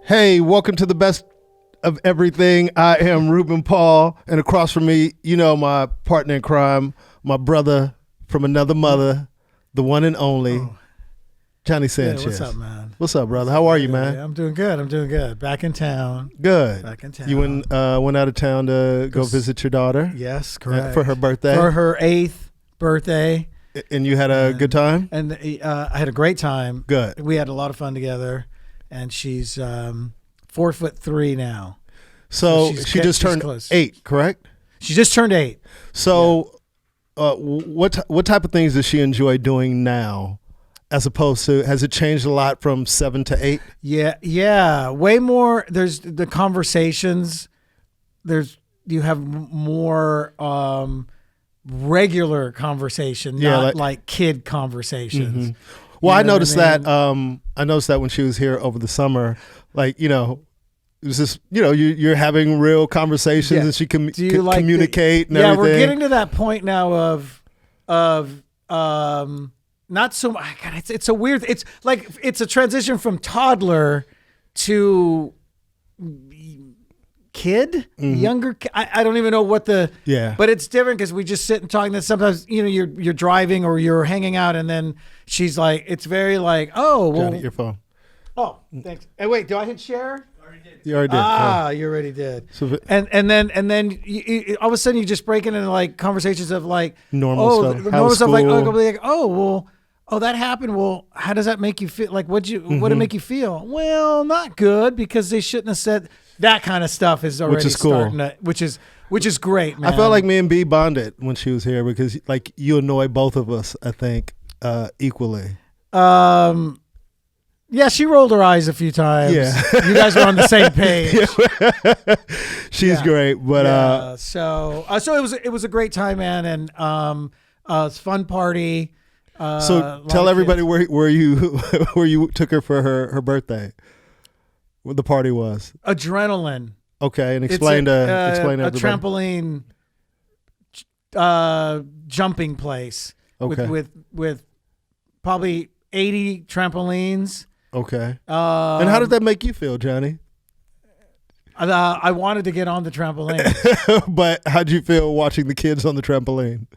Hey, welcome to the best of everything. I am Ruben Paul, and across from me, you know, my partner in crime, my brother from another mother, the one and only, Johnny Sanchez. Yeah, what's up, man? What's up, brother? How are you, man? Yeah, I'm doing good. Back in town. Good. Back in town. You went out of town to go visit your daughter? Yes, correct. For her birthday? For her 8th birthday. And you had a good time? And I had a great time. Good. We had a lot of fun together. And she's 4'3" now. So she just turned 8, correct? She just turned 8. So what type of things does she enjoy doing now, as opposed to, has it changed a lot from 7 to 8? Yeah, way more. There's the conversations. You have more regular conversation, not like kid conversations. Mm-hmm. Well, I noticed that. I noticed that when she was here over the summer, like, you know, it was just, you know, you're having real conversations, and she can communicate and everything. Yeah, we're getting to that point now of not so much. God, it's a weird. It's like it's a transition from toddler to kid, younger. I don't even know what the but it's different because we just sit and talk. And then sometimes, you know, you're driving or you're hanging out, and then she's like, it's very like, oh, well, Johnny, your phone. Oh, thanks. Hey, wait, do I hit share? You already did. You already did. So, and then you, all of a sudden you just break into like conversations of like normal stuff. Normal stuff like that happened. Well, how does that make you feel? Like, what did it make you feel? Well, not good, because they shouldn't have said that kind of stuff. Is already starting to, which is great, man. I felt like me and B bonded when she was here, because like you annoy both of us, I think, equally. Yeah, she rolled her eyes a few times. Yeah. You guys were on the same page. She's great, but so it was a great time, man, and it's a fun party. So tell everybody where you took her for her birthday. What the party was. Adrenaline. Okay, and explain to everybody. A trampoline jumping place. Okay. With probably 80 trampolines. Okay. And how did that make you feel, Johnny? I wanted to get on the trampoline. But how'd you feel watching the kids on the trampoline?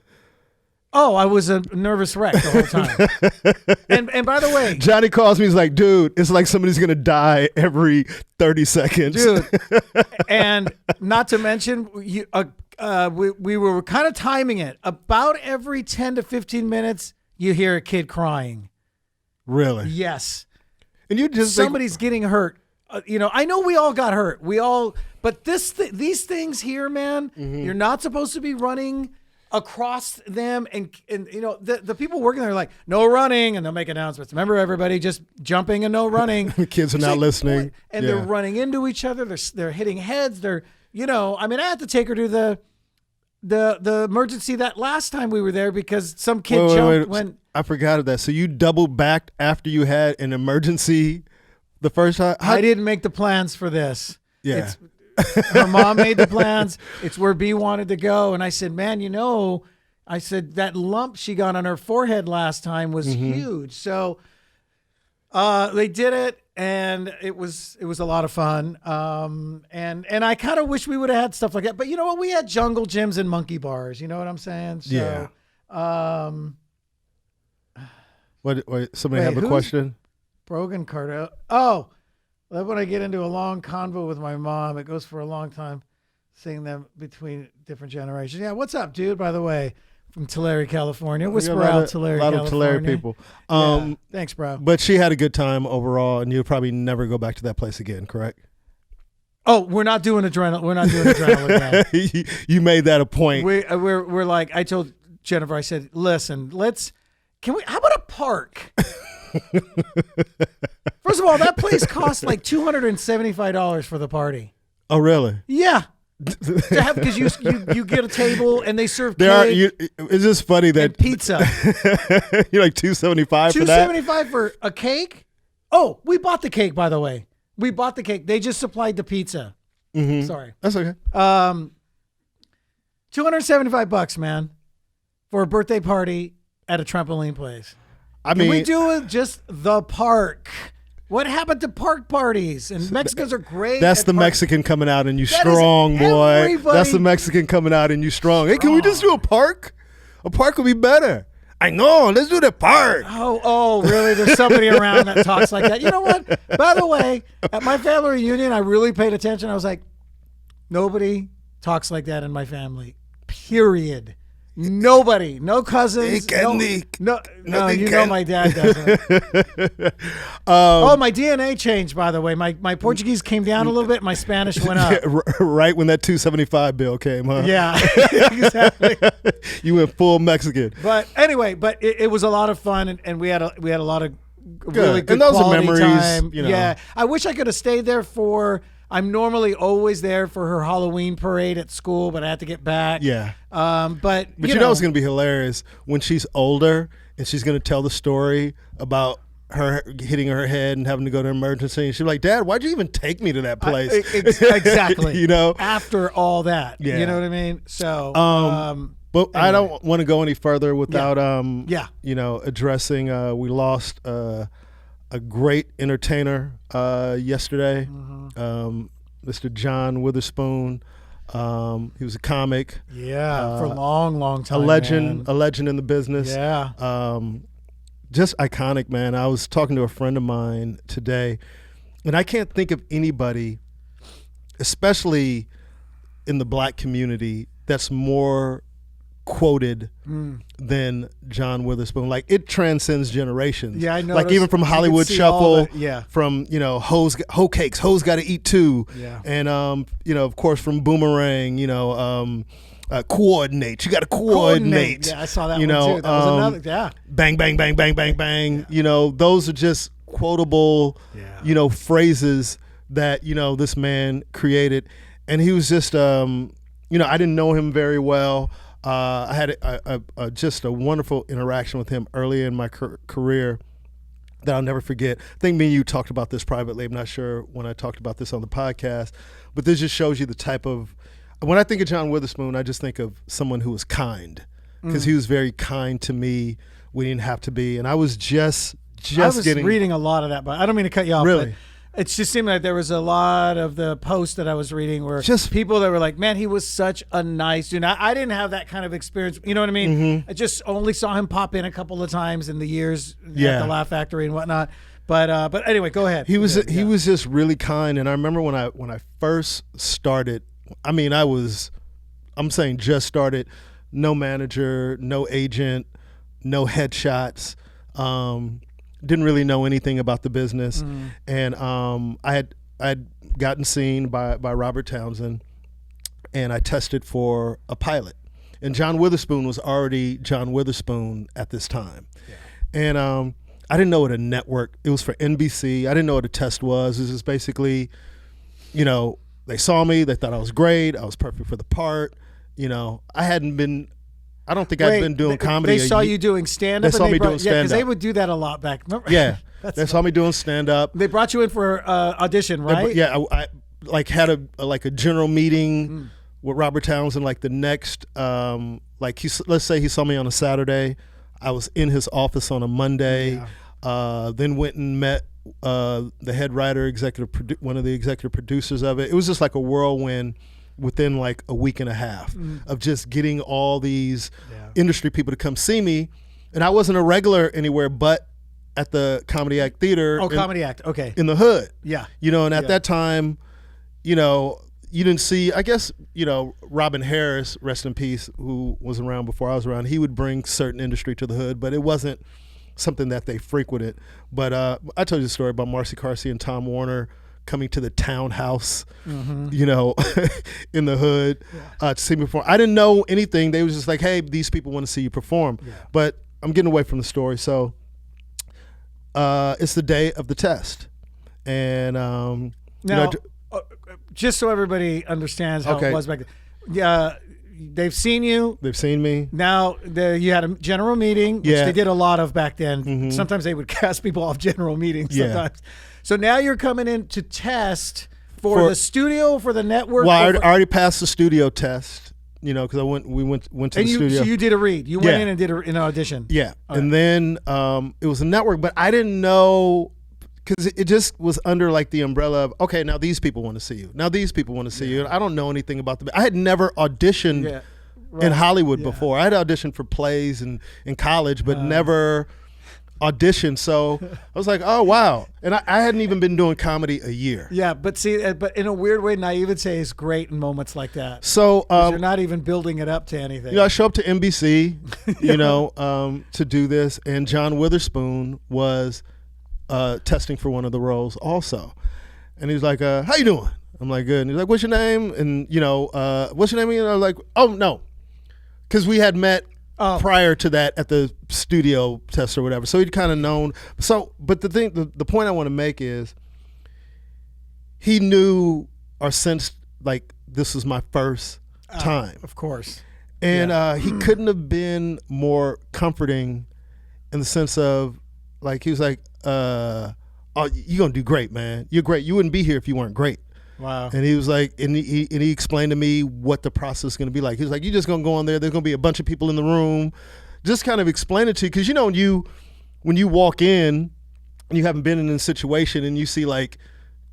Oh, I was a nervous wreck the whole time. and by the way, Johnny calls me. He's like, dude, it's like somebody's going to die every 30 seconds. Dude. And not to mention, we were kind of timing it. About every 10 to 15 minutes, you hear a kid crying. Really? Yes. And you just somebody's getting hurt. You know, I know we all got hurt. But these things here, man, you're not supposed to be running across them, and you know, the people working there are like, no running, and they'll make announcements. Remember, everybody, just jumping and no running. The kids are not listening. And they're running into each other. They're hitting heads. They're, you know, I mean, I had to take her to the emergency that last time we were there because some kid jumped when. I forgot that. So you double backed after you had an emergency the first time? I didn't make the plans for this. Yeah. Her mom made the plans. It's where B wanted to go. And I said, man, you know, that lump she got on her forehead last time was huge. So they did it, and it was a lot of fun. And I kind of wish we would have had stuff like that. But you know what? We had jungle gyms and monkey bars. You know what I'm saying? So, yeah. Wait, somebody have a question? Brogan Carter. Oh, well, when I get into a long convo with my mom, it goes for a long time, seeing them between different generations. Yeah, what's up, dude? By the way, from Tulare, California. Whisper out, Tulare, California. A lot of Tulare people. Thanks, bro. But she had a good time overall, and you'll probably never go back to that place again, correct? Oh, we're not doing adrenaline. We're not doing adrenaline again. You made that a point. We're like, I told Jennifer, I said, listen, how about a park? First of all, that place costs like $275 for the party. Oh, really? Yeah. Because you get a table and they serve cake. It's just funny that pizza. You're like $275 for that. $275 for a cake? Oh, we bought the cake, by the way. We bought the cake. They just supplied the pizza. Mm-hmm. Sorry. That's okay. $275, man, for a birthday party at a trampoline place. Can we do it just the park? What happened to park parties? And Mexicans are great. That's the Mexican coming out and you strong, boy. Everybody. That's the Mexican coming out and you strong. Hey, can we just do a park? A park would be better. I know. Let's do the park. Oh, really? There's somebody around that talks like that. You know what? By the way, at my family reunion, I really paid attention. I was like, nobody talks like that in my family. Period. Nobody. No cousins. No, you know my dad doesn't. My DNA changed, by the way. My Portuguese came down a little bit. My Spanish went up. Yeah, right when that 275 bill came, huh? Yeah, exactly. You went full Mexican. But anyway, it was a lot of fun, and we had a lot of really good and those quality are memories, time. you know. Yeah, I wish I could have stayed there for. I'm normally always there for her Halloween parade at school, but I had to get back. Yeah. But you know it's going to be hilarious when she's older and she's going to tell the story about her hitting her head and having to go to emergency. And she's like, Dad, why'd you even take me to that place? Exactly. You know? After all that. Yeah. You know what I mean? So. But anyway. I don't want to go any further without, addressing. We lost a great entertainer yesterday, Mr. John Witherspoon. He was a comic. Yeah, for a long time. A legend in the business. Yeah. Just iconic, man. I was talking to a friend of mine today, and I can't think of anybody, especially in the black community, that's more quoted than John Witherspoon. Like, it transcends generations. Yeah, I know. Like, even from Hollywood Shuffle, yeah. From hoe cakes, hoes got to eat too. Yeah. And of course from Boomerang, coordinate. You got to coordinate. Yeah, I saw that one too. That was another. Yeah. Bang, bang, bang, bang, bang, bang. Yeah. You know, those are just quotable. Yeah. Phrases that this man created, and he was just I didn't know him very well. I had just a wonderful interaction with him early in my career that I'll never forget. I think me and you talked about this privately. I'm not sure when I talked about this on the podcast, but this just shows you the type of, when I think of John Witherspoon, I just think of someone who was kind, because he was very kind to me. We didn't have to be. And I was just reading a lot of that, but I don't mean to cut you off. Really? It just seemed like there was a lot of the posts that I was reading were just people that were like, man, he was such a nice dude. I didn't have that kind of experience. You know what I mean? Mm-hmm. I just only saw him pop in a couple of times in the years at the Laugh Factory and whatnot. But anyway, go ahead. He was just really kind. And I remember when I first started, I'm saying just started, no manager, no agent, no headshots. Didn't really know anything about the business, and I had gotten seen by Robert Townsend, and I tested for a pilot, and John Witherspoon was already John Witherspoon at this time, and I didn't know what a network. It was for NBC. I didn't know what a test was. It was just basically, they saw me, they thought I was great, I was perfect for the part. I hadn't been. I don't think I've been doing comedy. They saw you doing stand-up. They saw me doing stand-up. Yeah, because they would do that a lot back. Remember? Yeah, they saw me doing stand-up. They brought you in for audition, right? I had a general meeting with Robert Townsend. Like the next, let's say he saw me on a Saturday. I was in his office on a Monday. Yeah. Then went and met the head writer, one of the executive producers of it. It was just like a whirlwind within like a week and a half of just getting all these industry people to come see me. And I wasn't a regular anywhere but at the Comedy Act Theater. Oh, Comedy Act, okay. In the hood. Yeah. And at that time, you didn't see, I guess, Robin Harris, rest in peace, who was around before I was around, he would bring certain industry to the hood, but it wasn't something that they frequented. But I told you the story about Marcy Carsey and Tom Warner coming to the townhouse, in the hood to see me perform. I didn't know anything. They was just like, hey, these people want to see you perform. Yeah. But I'm getting away from the story. So it's the day of the test. And now, just so everybody understands how it was back then. They've seen you. They've seen me. Now, you had a general meeting, which they did a lot of back then. Mm-hmm. Sometimes they would cast people off general meetings sometimes. So now you're coming in to test for the studio, for the network. Well, I already passed the studio test, because we went to the studio. So you did a read. You went in and did an audition. Yeah. And then it was a network, but I didn't know, because it just was under like the umbrella of, okay, now these people want to see you. Now these people want to see you. And I don't know anything about them. I had never auditioned in Hollywood before. I had auditioned for plays in college, but never auditioned. So I was like, oh, wow. And I hadn't even been doing comedy a year. Yeah, but see, but in a weird way, naivete is great in moments like that. So you're not even building it up to anything. You know, I show up to NBC, you know, to do this, and John Witherspoon was testing for one of the roles also. And he's like, how you doing? I'm like, good. And he's like, what's your name? And, you know, what's your name? And I'm like, oh, no. Because we had met prior to that at the studio test or whatever. So he'd kind of known. So, but the point I want to make is he knew or sensed like this was my first time. Of course. And he couldn't have been more comforting in the sense of like, he was like, oh, you're going to do great, man. You're great. You wouldn't be here if you weren't great. Wow. And he was like, and he explained to me what the process is going to be like. He was like, you're just going to go on there. There's going to be a bunch of people in the room. Just kind of explain it to you. Because, you know, when you walk in and you haven't been in a situation and you see like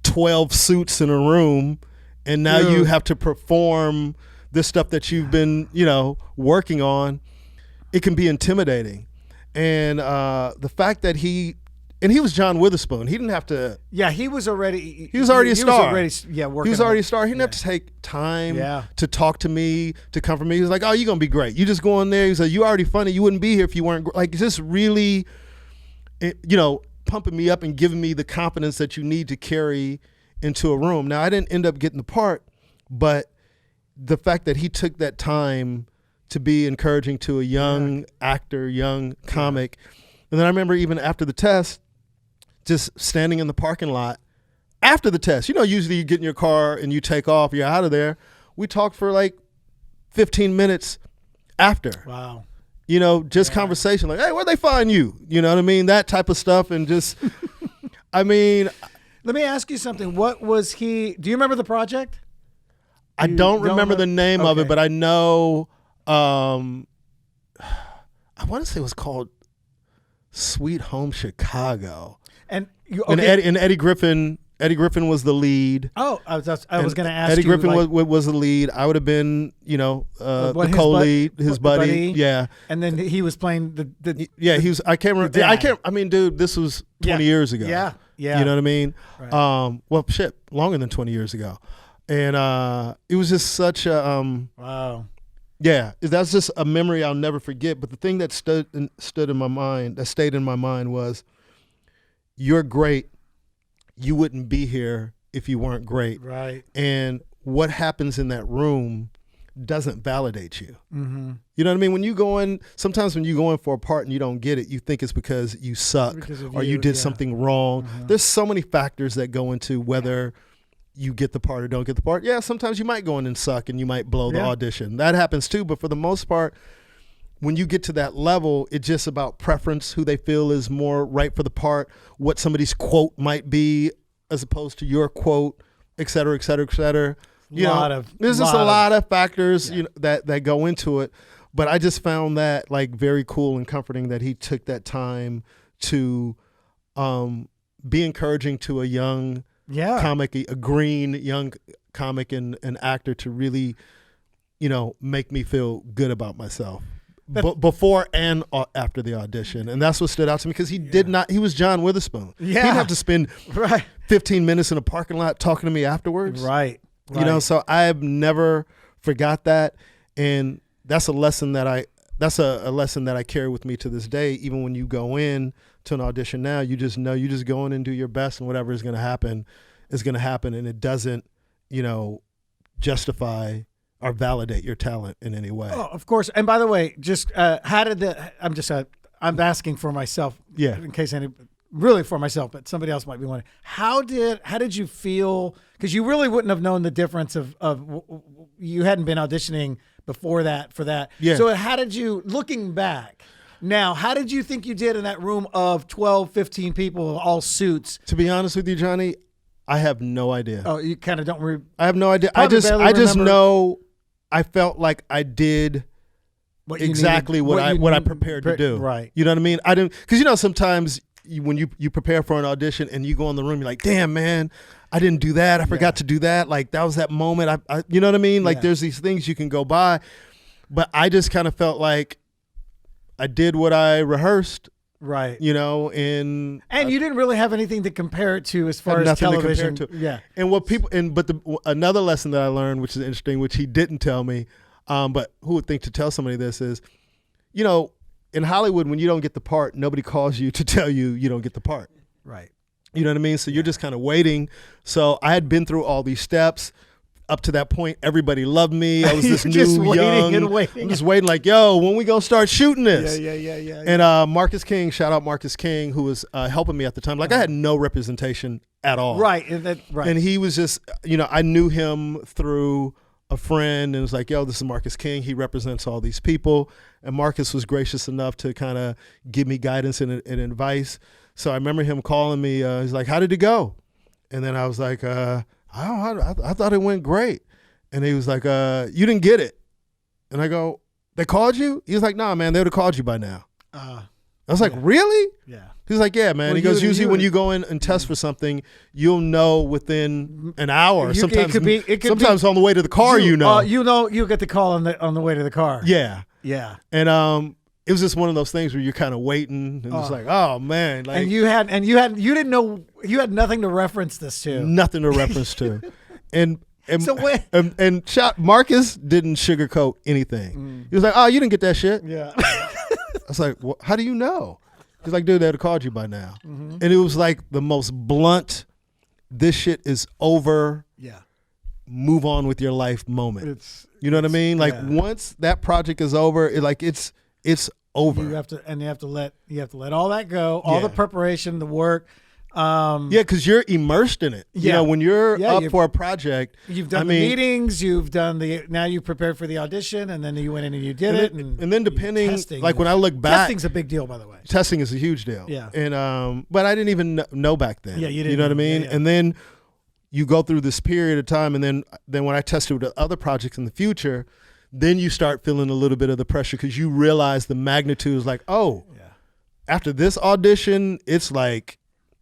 12 suits in a room and now you have to perform this stuff that you've been, you know, working on, it can be intimidating. And the fact that he was John Witherspoon. He didn't have to. Yeah, he was already. He was already a star. Working. He was already a star. He didn't have to take time to talk to me, to comfort me. He was like, "Oh, you're gonna be great. You just go in there." He's like, "You already funny. You wouldn't be here if you weren't like just really, you know, pumping me up and giving me the confidence that you need to carry into a room." Now, I didn't end up getting the part, but the fact that he took that time to be encouraging to a young actor, young comic, and then I remember even after the test, just standing in the parking lot after the test. You know, usually you get in your car and you take off, you're out of there. We talked for like 15 minutes after. Wow. You know, just conversation like, hey, where'd they find you? You know what I mean? That type of stuff. And just, I mean. Let me ask you something. What was do you remember the project? I don't remember the name of it, but I know, I want to say it was called Sweet Home Chicago. And Eddie Griffin was the lead. Oh, I was going to ask Eddie you. Griffin was the lead. I would have been, you know, the co-lead, his buddy. Yeah. And then he was playing the he was. I can't remember. I mean, dude, this was 20 years ago. Yeah. Yeah. You know what I mean? Right. Well, shit, longer than 20 years ago. And it was just such a wow. Yeah, that's just a memory I'll never forget. But the thing that stayed in my mind was, you're great. You wouldn't be here if you weren't great. Right. And what happens in that room doesn't validate you. Mm-hmm. You know what I mean? Sometimes when you go in for a part and you don't get it, you think it's because you suck or you did something wrong. Mm-hmm. There's so many factors that go into whether you get the part or don't get the part. Yeah, sometimes you might go in and suck and you might blow the audition. That happens too. But for the most part, when you get to that level, it's just about preference, who they feel is more right for the part, what somebody's quote might be as opposed to your quote, et cetera, et cetera, et cetera. There's just a lot of factors that go into it. But I just found that like very cool and comforting that he took that time to be encouraging to a young comic, a green young comic and an actor to really, you know, make me feel good about myself. Before and after the audition. And that's what stood out to me because he was John Witherspoon. Yeah. He didn't have to spend 15 minutes in a parking lot talking to me afterwards. Right. You know, so I've never forgot that. And that's a lesson that I carry with me to this day. Even when you go in to an audition now, you just know you just go in and do your best and whatever is going to happen is going to happen. And it doesn't, you know, justify or validate your talent in any way. Oh, of course. And by the way, just I'm asking for myself. Yeah. In case really for myself, but somebody else might be wondering. How did you feel? Because you really wouldn't have known the difference of you hadn't been auditioning before that for that. Yeah. So how did you, looking back now, how did you think you did in that room of 12, 15 people, all suits? To be honest with you, Johnny, I have no idea. Oh, you kind of don't. I have no idea. I just know. I felt like I did exactly what I prepared to do. Right. You know what I mean? I didn't, because you know sometimes when you prepare for an audition and you go in the room, you're like, damn, man, I didn't do that. I forgot to do that. Like, that was that moment. I you know what I mean? Like, there's these things you can go by. But I just kind of felt like I did what I rehearsed. Right. You know, and you didn't really have anything to compare it to as far as television. To. Yeah. And what people but another lesson that I learned, which is interesting, which he didn't tell me, but who would think to tell somebody this is, you know, in Hollywood, when you don't get the part, nobody calls you to tell you you don't get the part. Right. You know what I mean? So you're just kind of waiting. So I had been through all these steps. Up to that point, everybody loved me. I was this new, just waiting young. and waiting. I'm just waiting like, yo, when we gonna start shooting this? Yeah. And Marcus King, shout out Marcus King, who was helping me at the time. Like, I had no representation at all. Right. And he was just, you know, I knew him through a friend, and it was like, yo, this is Marcus King. He represents all these people. And Marcus was gracious enough to kind of give me guidance and advice. So I remember him calling me. He's like, how did it go? And then I was like, I thought it went great. And he was like, you didn't get it. And I go, they called you? He was like, nah, man, they would have called you by now. I was like, really? Yeah. He's like, yeah, man. Well, he goes, usually when you go in and test for something, you'll know within an hour. Sometimes on the way to the car, you know. You'll get the call on the way to the car. Yeah. Yeah. And it was just one of those things where you're kind of waiting and it's like, oh man. Like, and you didn't know, you had nothing to reference this to. Nothing to reference to. And so Marcus didn't sugarcoat anything. He was like, oh, you didn't get that shit. Yeah. I was like, well, how do you know? He's like, dude, they'd have called you by now. And it was like the most blunt, this shit is over. Yeah. Move on with your life moment. You know what I mean? Like, once that project is over, it's over. You have to let all that go, all the preparation, the work. Because you're immersed in it. You know, when you're up for a project, you've done the meetings, now you prepared for the audition, and then you went in and you did it. And then depending, like when I look back, testing's a big deal, by the way. Testing is a huge deal. Yeah. And but I didn't even know back then. Yeah, you didn't. You know what I mean? Yeah. And then you go through this period of time, and then when I tested with other projects in the future, then you start feeling a little bit of the pressure because you realize the magnitude is like, after this audition, it's like,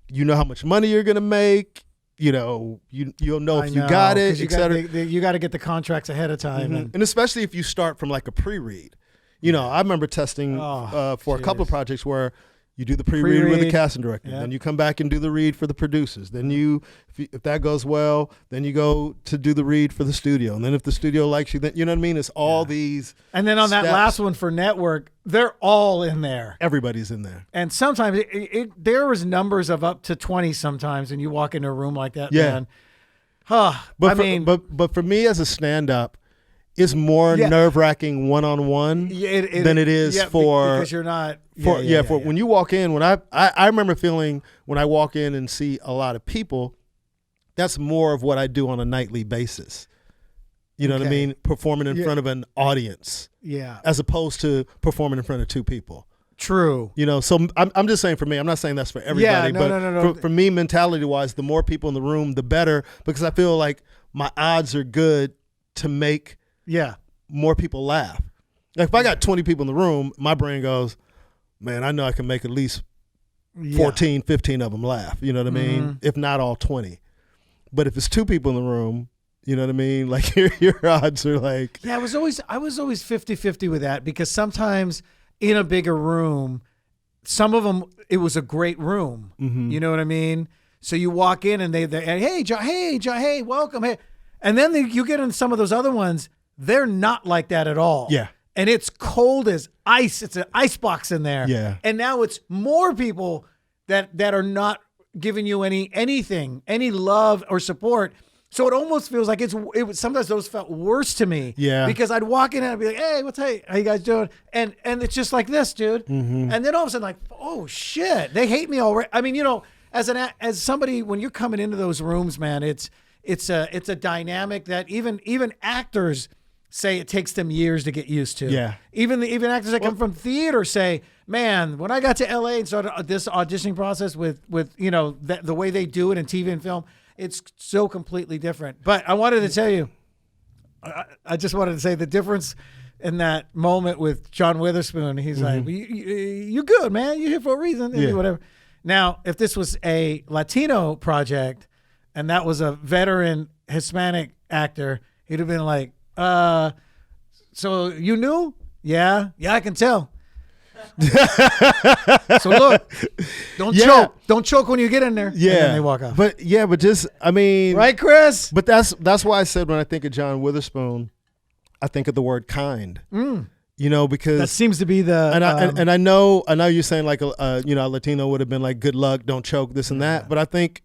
you know how much money you're going to make, you know, you'll know if you got it, et cetera. You got to get the contracts ahead of time. And especially if you start from like a pre-read. You know, I remember testing for a couple of projects where you do the pre-read with the casting director. Then you come back and do the read for the producers. Then if that goes well, then you go to do the read for the studio. And then if the studio likes you, then you know what I mean? It's all these And then on that last one for network, they're all in there. Everybody's in there. And sometimes there was numbers of up to 20 sometimes when you walk into a room like that, man. But for me as a stand-up, it's more nerve-wracking one-on-one than it is because you're not when you walk in. When I remember feeling when I walk in and see a lot of people, that's more of what I do on a nightly basis. You know what I mean? Performing in front of an audience, as opposed to performing in front of two people. True. You know, so I'm just saying for me, I'm not saying that's for everybody, no. For me, mentality-wise, the more people in the room, the better, because I feel like my odds are good to make more people laugh. Like if I got 20 people in the room, my brain goes, man, I know I can make at least 14, 15 of them laugh. You know what I mean? If not all 20. But if it's two people in the room, you know what I mean? Like your odds are like. Yeah, I was always 50-50 with that, because sometimes in a bigger room, some of them, it was a great room. You know what I mean? So you walk in and they hey, John, hey, welcome. Hey. And then you get in some of those other ones, they're not like that at all. Yeah. And it's cold as ice. It's an ice box in there. Yeah. And now it's more people that are not giving you anything, any love or support. So it almost feels like sometimes those felt worse to me. Yeah. Because I'd walk in and I'd be like, hey, how you guys doing? And it's just like this, dude. And then all of a sudden, like, oh shit, they hate me already. I mean, you know, as somebody, when you're coming into those rooms, man, it's a dynamic that even actors say it takes them years to get used to. Yeah. Even actors that come from theater say, man, when I got to LA and started this auditioning process with you know the way they do it in TV and film, it's so completely different. But I wanted to tell you, I just wanted to say the difference in that moment with John Witherspoon. He's like, you good, man. You're here for a reason. Yeah. Whatever. Now, if this was a Latino project and that was a veteran Hispanic actor, he'd have been like, so you knew? Yeah, I can tell. So look, don't choke. Don't choke when you get in there. Yeah. And then they walk off. But just, I mean. Right, Chris? But that's why I said when I think of John Witherspoon, I think of the word kind. You know, because that seems to be the and I know you're saying like a Latino would have been like, good luck, don't choke, this and that. But I think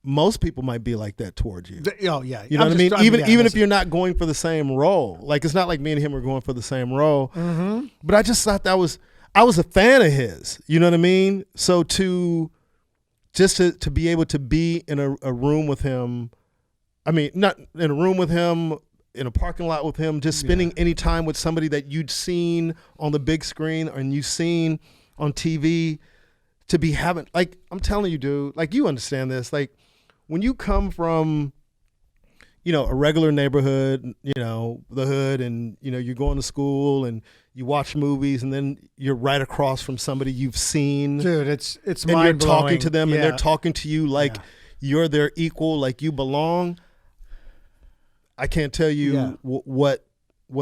most people might be like that towards you. Oh yeah, you know what I mean. Even if you're not going for the same role, like it's not like me and him are going for the same role. But I just thought I was a fan of his. You know what I mean. So to be able to be in a room with him, I mean, not in a room with him, in a parking lot with him, just spending any time with somebody that you'd seen on the big screen and you've seen on TV, to be having, like, I'm telling you, dude, like, you understand this, like, when you come from, a regular neighborhood, the hood, and, you're going to school and you watch movies, and then you're right across from somebody you've seen. Dude, it's and mind-blowing. you're talking to them and they're talking to you like you're their equal, like you belong. I can't tell you what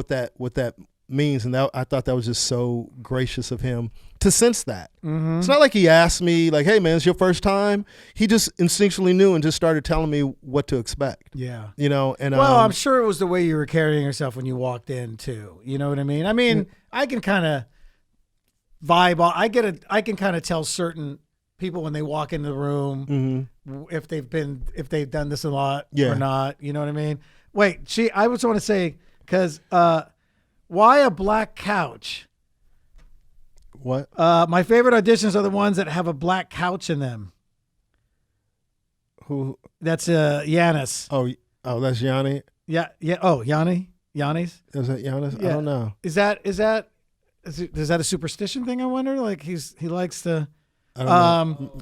that means, and I thought that was just so gracious of him to sense that. It's not like he asked me, like, "Hey, man, it's your first time." He just instinctually knew and just started telling me what to expect. Yeah, And well, I'm sure it was the way you were carrying yourself when you walked in too. You know what I mean? I mean, I can kind of vibe. I can kind of tell certain people when they walk into the room if they've done this a lot or not. You know what I mean? Wait, I just want to say, because why a black couch? What? My favorite auditions are the ones that have a black couch in them. Who? That's Giannis. Oh, that's Yanni? Yeah. Oh, Yanni's? Is that Giannis? Yeah. I don't know. Is that a superstition thing, I wonder? Like he likes to... I don't know.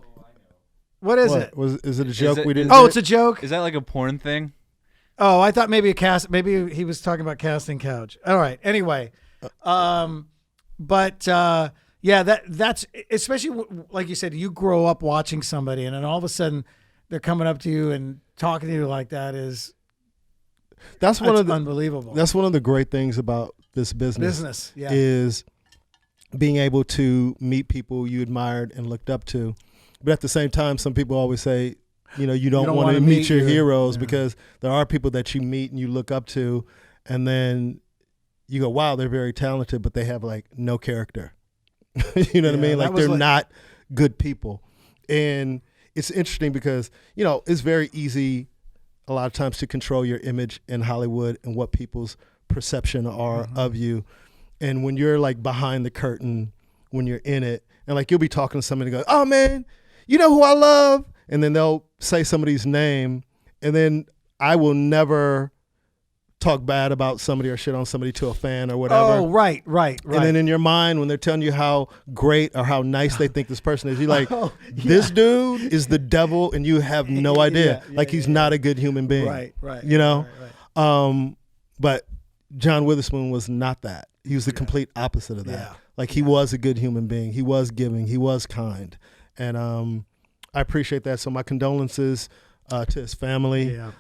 What is it? Is it a joke we didn't it's a joke? Is that like a porn thing? Oh, I thought maybe maybe he was talking about casting couch. All right. Anyway, but that's especially like you said, you grow up watching somebody, and then all of a sudden they're coming up to you and talking to you like that that's unbelievable. That's one of the great things about this business. Is being able to meet people you admired and looked up to, but at the same time, some people always say, you don't want to meet your heroes because there are people that you meet and you look up to, and then you go, wow, they're very talented, but they have like no character. You know what I mean? Like they're not good people. And it's interesting because, it's very easy a lot of times to control your image in Hollywood and what people's perception are of you. And when you're like behind the curtain, when you're in it, and like you'll be talking to somebody and go, oh man, you know who I love? And then they'll say somebody's name, and then I will never talk bad about somebody or shit on somebody to a fan or whatever. Oh, right. And then in your mind, when they're telling you how great or how nice they think this person is, you're like, this dude is the devil, and you have no idea. He's not a good human being. Right. Right. But John Witherspoon was not that. He was the complete opposite of that. Yeah. Like he was a good human being. He was giving. He was kind. And I appreciate that. So my condolences to his family. Yeah.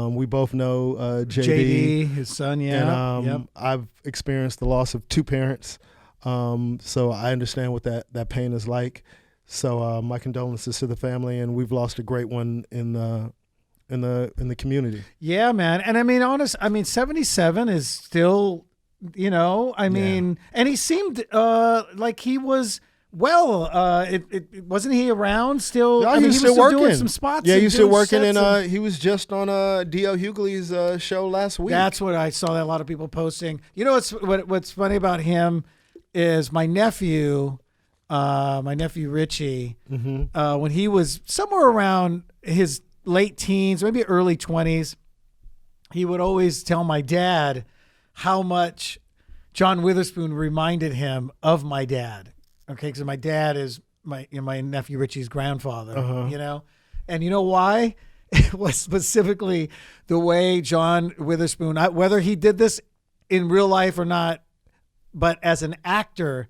We both know JD, his son. Yeah. And I've experienced the loss of two parents. So I understand what that pain is like. So my condolences to the family, and we've lost a great one in the community. Yeah, man. And I mean, 77 is still, and he seemed like he was. Well, wasn't he around still? No, he was still working. Doing some spots. Yeah, he was still working, and he was just on D.L. Hughley's show last week. That's what I saw. That a lot of people posting. What's funny about him is my nephew Richie. When he was somewhere around his late teens, maybe early 20s, he would always tell my dad how much John Witherspoon reminded him of my dad. Okay, because my dad is my nephew Richie's grandfather, and you know why? It was specifically the way John Witherspoon, whether he did this in real life or not, but as an actor,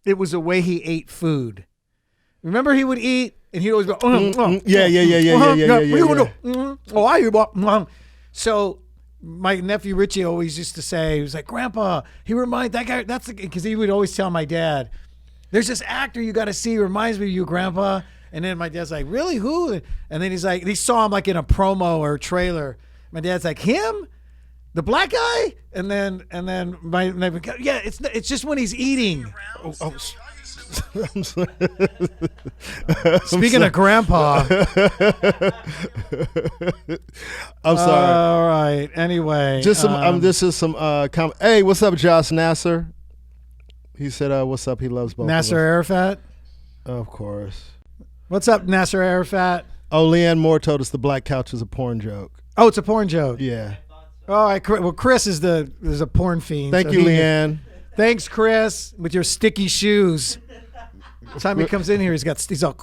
it was the way he ate food. Remember, he would eat and he'd always go, yeah. Oh, I eat. So my nephew Richie always used to say, he was like, Grandpa, he reminds that guy, because he would always tell my dad, there's this actor you got to see, reminds me of you, Grandpa. And then my dad's like, really, who? And then he's like, he saw him like in a promo or a trailer. My dad's like, him? The black guy? And then my nephew, yeah, it's just when he's eating. I'm sorry. Speaking of Grandpa. I'm sorry. All right. Anyway. Just some. This is some. Hey, what's up, Josh Nasser? He said, "What's up?" He loves both. Nasser Arafat. Of course. What's up, Nasser Arafat? Oh, Leanne Moore told us the black couch is a porn joke. Oh, it's a porn joke. Yeah. All right. Well, Chris is a porn fiend. Thank you, Leanne. Thanks, Chris, with your sticky shoes. The time he comes in here, he's all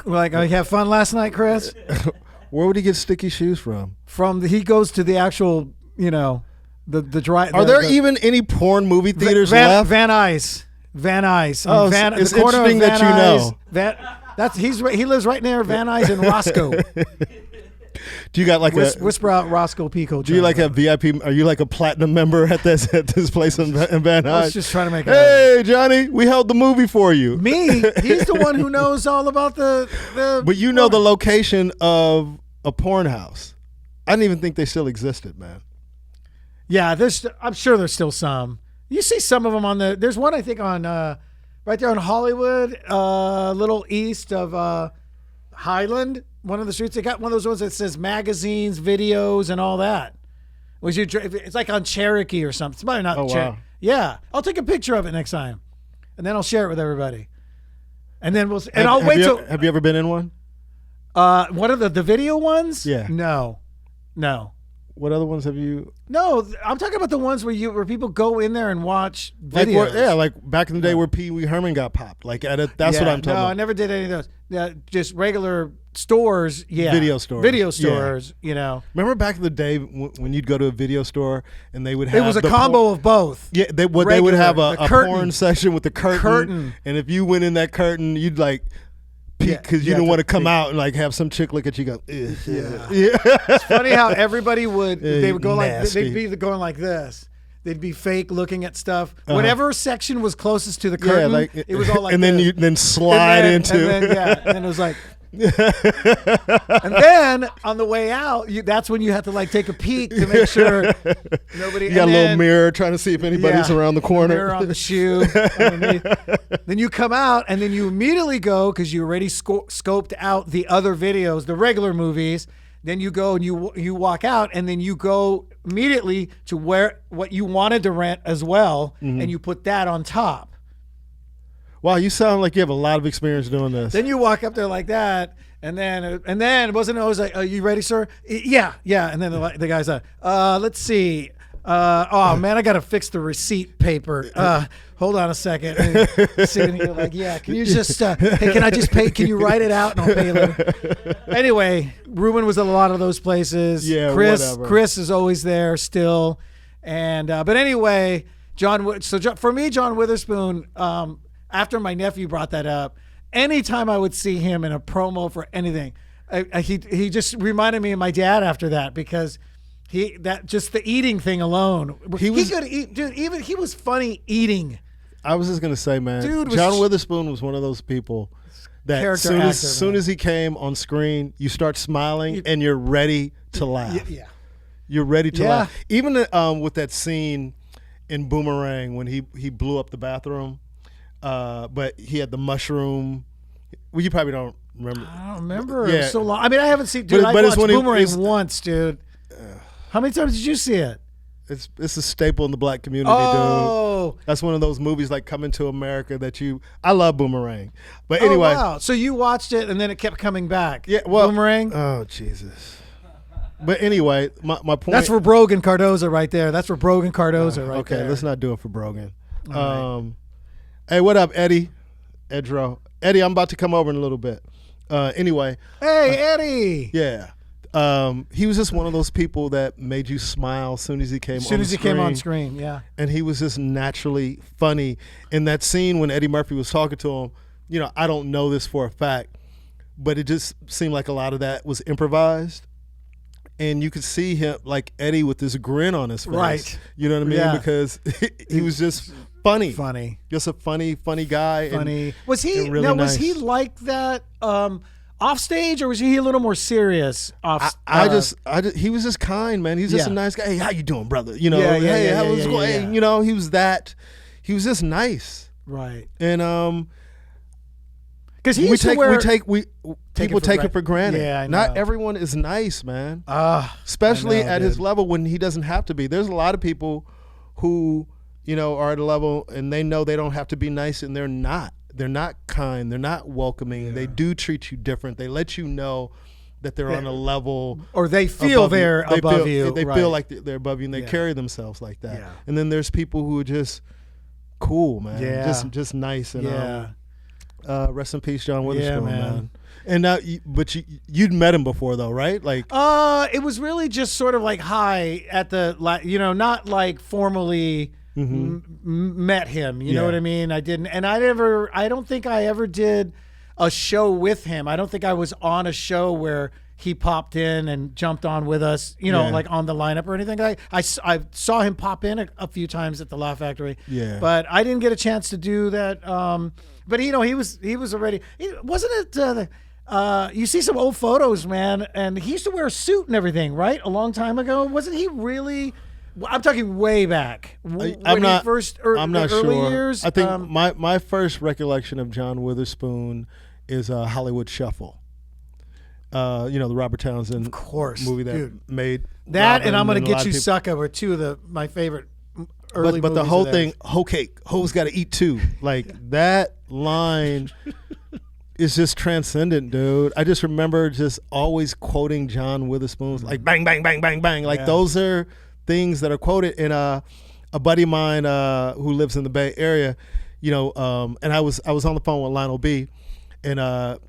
like, "Oh, you have fun last night, Chris?" Where would he get sticky shoes from? He goes to the actual, the dry. Are there even any porn movie theaters left? Van Nuys. Oh, it's interesting that you know. He lives right near Van Nuys and Roscoe. Do you got like whisper out Roscoe Pico? Do you like a VIP? Are you like a platinum member at this place in Van Nuys? I was just trying to make. Hey, Johnny, we held the movie for you. Me? He's the one who knows all about the. But you know the location of a porn house. I didn't even think they still existed, man. Yeah, I'm sure there's still some. You see some of them on there's one I think on right there on Hollywood, a little east of Highland. One of the streets, they got one of those ones that says magazines, videos, and all that. It's like on Cherokee or something. It's probably not. Oh, wow. Yeah, I'll take a picture of it next time, and then I'll share it with everybody. And then I'll wait till. Have you ever been in one? What are the video ones? Yeah. No. What other ones have you? No, I'm talking about the ones where people go in there and watch videos. Like back in the day where Pee Wee Herman got popped. Like that's what I'm talking about. No, I never did any of those. Yeah, just regular stores. Yeah, video stores. Video stores. Yeah. Remember back in the day when you'd go to a video store and they would have it was a combo of both. Yeah, they would have a porn section with the curtain. And if you went in that curtain, you'd like. Because you didn't want to come out and like have some chick look at you go. Yeah. It's funny how everybody they would go nasty. like they'd be going like this. They'd be fake looking at stuff. Whatever section was closest to the curtain, it was all like. And then this. you then slide into. And then it was like. And then on the way out, that's when you have to like take a peek to make sure nobody. You got a little mirror trying to see if anybody's around the corner. Mirror on the shoe. Then you come out and then you immediately go because you already scoped out the other videos, the regular movies. Then you go and you walk out and then you go immediately to what you wanted to rent as well, and you put that on top. Wow, you sound like you have a lot of experience doing this. Then you walk up there like that, and then it wasn't always like, "Are you ready, sir?" Yeah. And then the guy's like, "Let's see. Oh man, I gotta fix the receipt paper. Hold on a second." And sitting here like, "Yeah, can you just? Hey, can I just pay? Can you write it out and I'll pay you later?" Anyway, Ruben was at a lot of those places. Yeah, whatever. Chris is always there still, and but anyway, John Witherspoon. After my nephew brought that up, anytime I would see him in a promo for anything, he just reminded me of my dad after that because just the eating thing alone. He could eat, dude. Even he was funny eating. I was just gonna say, man, dude, John Witherspoon was one of those people that as soon as he came on screen, you start smiling and you're ready to laugh. Yeah, you're ready to laugh. Even with that scene in Boomerang when he blew up the bathroom. But he had the mushroom. Well, you probably don't remember. I don't remember. Yeah. It was so long. I mean, I haven't seen. Dude, I watched Boomerang once, dude. How many times did you see it? It's a staple in the black community, dude. That's one of those movies like Coming to America I love Boomerang. But anyway. Oh, wow. So you watched it and then it kept coming back. Yeah. Well, Boomerang. Oh, Jesus. But anyway, my point. That's for Brogan Cardoza right there. That's for Brogan Cardoza right there. Okay, let's not do it for Brogan. Hey, what up, Eddie? Edro. Eddie, I'm about to come over in a little bit. Anyway. Hey, Eddie. Yeah. He was just one of those people that made you smile as soon as he came on screen. As soon as he came on screen, yeah. And he was just naturally funny. In that scene when Eddie Murphy was talking to him, I don't know this for a fact, but it just seemed like a lot of that was improvised. And you could see him, like Eddie, with this grin on his face. Right. You know what I mean? Yeah. Because he was just funny. Funny. Just a funny guy. Funny. Was he, and really now, nice. was he like that off stage, or was he a little more serious off he was just kind, man. He's just a nice guy. Hey, how you doing, brother? Hey, how was going? Hey, he was that. He was just nice. Right. And because he people take it for granted. Yeah, I know. Not everyone is nice, man. Especially at his level when he doesn't have to be. There's a lot of people who, are at a level and they know they don't have to be nice, and they're not. They're not kind. They're not welcoming. Yeah. They do treat you different. They let you know that they're on a level, or they feel they're above you. They feel like they're above you, and they carry themselves like that. Yeah. And then there's people who are just cool, man. Yeah. Just nice. And rest in peace, John Yeah, Witherspoon, man. man. And now, but you'd met him before, though, right? Like, it was really just sort of like hi at the, not like formally met him. You know what I mean? I didn't, and I don't think I ever did a show with him. I don't think I was on a show where he popped in and jumped on with us, like on the lineup or anything. I saw him pop in a few times at the Laugh Factory. Yeah. But I didn't get a chance to do that. But he was already, wasn't it? You see some old photos, man, and he used to wear a suit and everything, right? A long time ago, wasn't he really? I'm talking way back. I'm not Early sure. Years. I think my first recollection of John Witherspoon is Hollywood Shuffle. The Robert Townsend, of course, movie that dude. made that, Robin and I'm gonna get you, people. Sucker, were two of my favorite early. But the movies whole of thing, theirs. hoe cake, hoes got to eat too. Like that line is just transcendent, dude. I just remember just always quoting John Witherspoon's like bang, bang, bang, bang, bang. Like those are things that are quoted. And a buddy of mine who lives in the Bay Area, and I was on the phone with Lionel B, and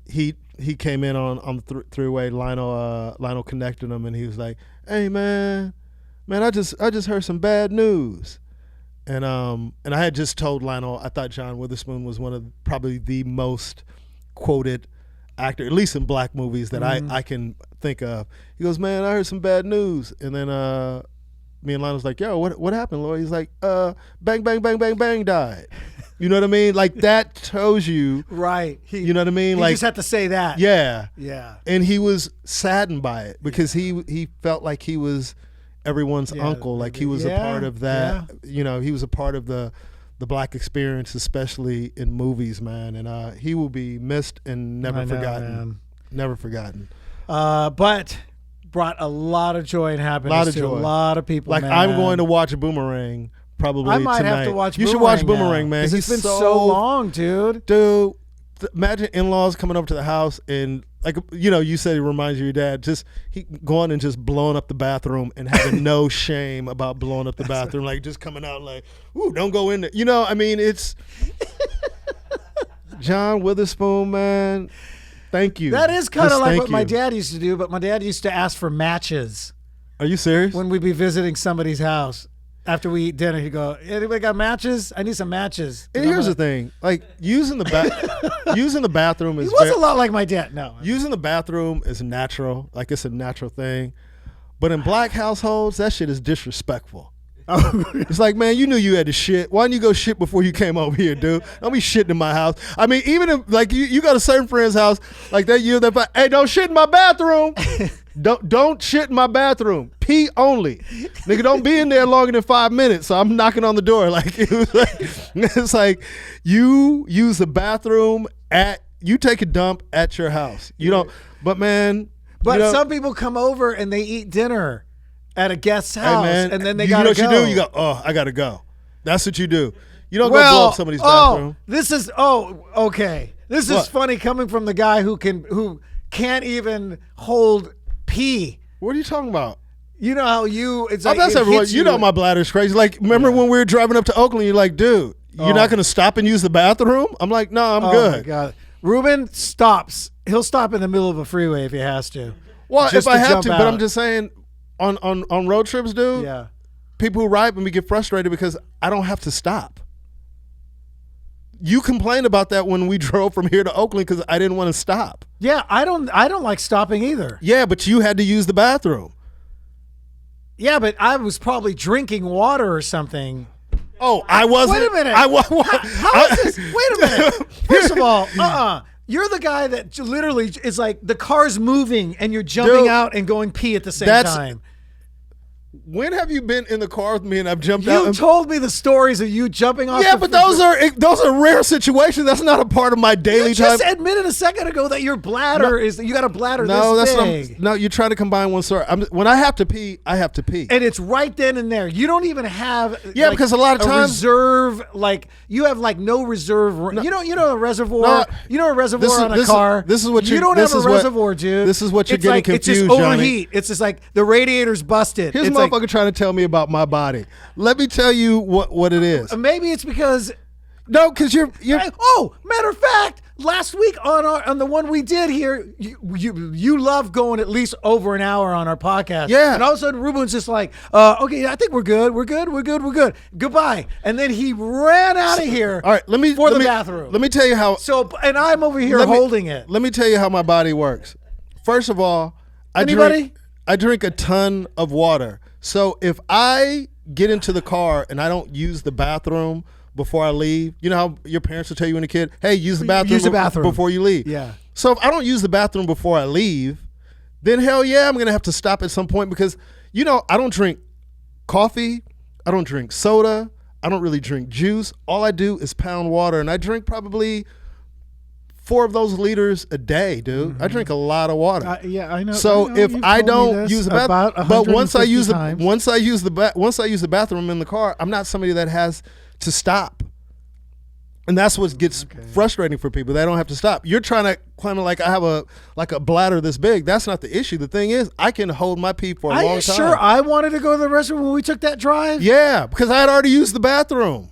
he came in on the three-way. Lionel connected him, and he was like, "Hey, man, I just heard some bad news." And I had just told Lionel I thought John Witherspoon was one of probably the most quoted actor, at least in black movies, that I can think of. He goes, "Man, I heard some bad news." And then me and Lionel's like, "Yo, what happened, Lloyd?" He's like, "Bang, bang, bang, bang, bang died." You know what I mean? Like that tells you, right? You know what I mean? He Like just had to say that. Yeah. And he was saddened by it because he felt like he was everyone's uncle, like he was a part of that. He was a part of the black experience, especially in movies, man. And he will be missed and never forgotten. Man. Never forgotten. But brought a lot of joy and happiness to a lot of people. Like, man. I'm going to watch Boomerang probably I might tonight. have to watch You Boomerang should watch now, Boomerang, man. It's been so long, dude. Dude, imagine in-laws coming over to the house and, like, you said it reminds you of your dad. Just he going and just blowing up the bathroom and having no shame about blowing up the bathroom. Like, just coming out like, ooh, don't go in there. It's John Witherspoon, man. Thank you. That is kind of like what my dad used to do, but my dad used to ask for matches. Are you serious? When we'd be visiting somebody's house. After we eat dinner, he'd go, "Anybody got matches? I need some matches." And here's the thing, like using the bathroom is. He was a lot like my dad. No, using the bathroom is natural, like it's a natural thing, but in black households, that shit is disrespectful. It's like, man, you knew you had to shit. Why didn't you go shit before you came over here, dude? Don't be shitting in my house. I mean, even if like you got a certain friend's house, like hey, don't shit in my bathroom. Don't shit in my bathroom. Pee only. Nigga, don't be in there longer than 5 minutes. So I'm knocking on the door. Like it's like you use the bathroom you take a dump at your house. You don't. But man. But some people come over and they eat dinner at a guest's house, and then they gotta go. You know what you do? You go, oh, I gotta go. That's what you do. You don't go blow up somebody's bathroom. Okay. This is funny coming from the guy who can't even hold pee. What are you talking about? You know how it's like that's everyone. You know my bladder's crazy. Like, remember when we were driving up to Oakland? You're like, dude, you're not gonna stop and use the bathroom? I'm like, no, I'm good. Oh my God. Ruben stops. He'll stop in the middle of a freeway if he has to. Well, if I have to, but I'm just saying, on road trips, dude. Yeah. People who ride with me get frustrated because I don't have to stop. you complained about that when we drove from here to Oakland because I didn't want to stop. Yeah, I don't like stopping either. Yeah, but you had to use the bathroom. Yeah, but I was probably drinking water or something. Oh, I wasn't. Wait a minute. How is this? Wait a minute. First of all, you're the guy that literally is like the car's moving and you're jumping out and going pee at the same time. When have you been in the car with me and I've jumped out? You told me the stories of you jumping off. Yeah, but those are rare situations. That's not a part of my daily You just admitted a second ago that your bladder you got a bladder this big. No, you're trying to combine one story. When I have to pee, I have to pee. And it's right then and there. You don't even have because a lot of times reserve, like you have like no reserve. No, you know a reservoir. You know a reservoir on a car. This is what you don't have a reservoir, dude. This is what you're getting confused, It's just Johnny. overheat. It's just like the radiator's busted. Here's a motherfucker trying to tell me about my body. Let me tell you what it is. Maybe it's because because you're. Oh, matter of fact, last week on the one we did here, you love going at least over an hour on our podcast. Yeah. And all of a sudden, Ruben's just like, okay, I think we're good. We're good. Goodbye. And then he ran out of here. All right, let me bathroom. Let me tell you how. So, and I'm over here holding it. Let me tell you how my body works. First of all, I drink a ton of water. So if I get into the car and I don't use the bathroom before I leave, you know how your parents will tell you when a kid, hey, use the bathroom before you leave. Yeah. So if I don't use the bathroom before I leave, then hell yeah, I'm going to have to stop at some point because, I don't drink coffee. I don't drink soda. I don't really drink juice. All I do is pound water, and I drink probably 4 of those liters a day, dude. Mm-hmm. I drink a lot of water. Yeah, I know. So if I don't use the bathroom, but once I use the bathroom in the car, I'm not somebody that has to stop. And that's what gets frustrating for people. They don't have to stop. You're trying to claim like I have a bladder this big. That's not the issue. The thing is, I can hold my pee for a long time. Are you sure I wanted to go to the restroom when we took that drive? Yeah, because I had already used the bathroom.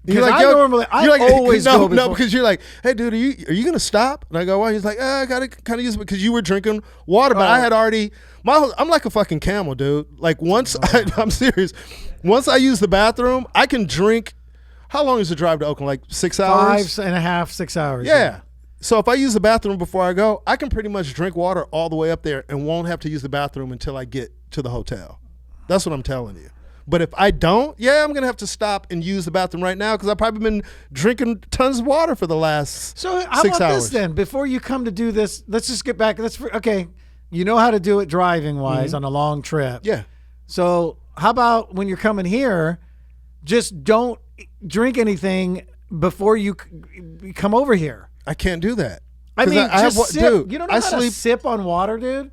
You're like, always go before. No, because you're like, hey, dude, are you gonna stop? And I go, why? He's like, I gotta kind of use it because you were drinking water, but I had already. I'm like a fucking camel, dude. Like I'm serious. Once I use the bathroom, I can drink. How long is the drive to Oakland? Like 6 hours? 5.5, 6 hours. Yeah. So if I use the bathroom before I go, I can pretty much drink water all the way up there and won't have to use the bathroom until I get to the hotel. That's what I'm telling you. But if I don't, I'm going to have to stop and use the bathroom right now because I've probably been drinking tons of water for the last 6 hours. So how about this then? Before you come to do this, let's just get back. Okay, you know how to do it driving-wise on a long trip. Yeah. So how about when you're coming here, just don't drink anything before you come over here. I can't do that. I mean, just sip. Dude, you don't know how to sip on water, dude?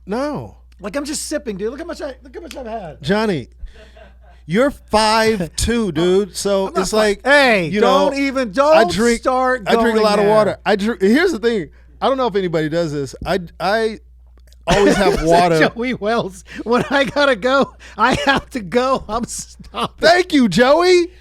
No. Like I'm just sipping, dude. Look how much I've had. Johnny, you're 5'2", dude. So it's like, hey, don't start going I drink a lot of water. Here's the thing. I don't know if anybody does this. I always have water. Joey Wells. When I gotta go, I have to go. I'm stopping. Thank you, Joey.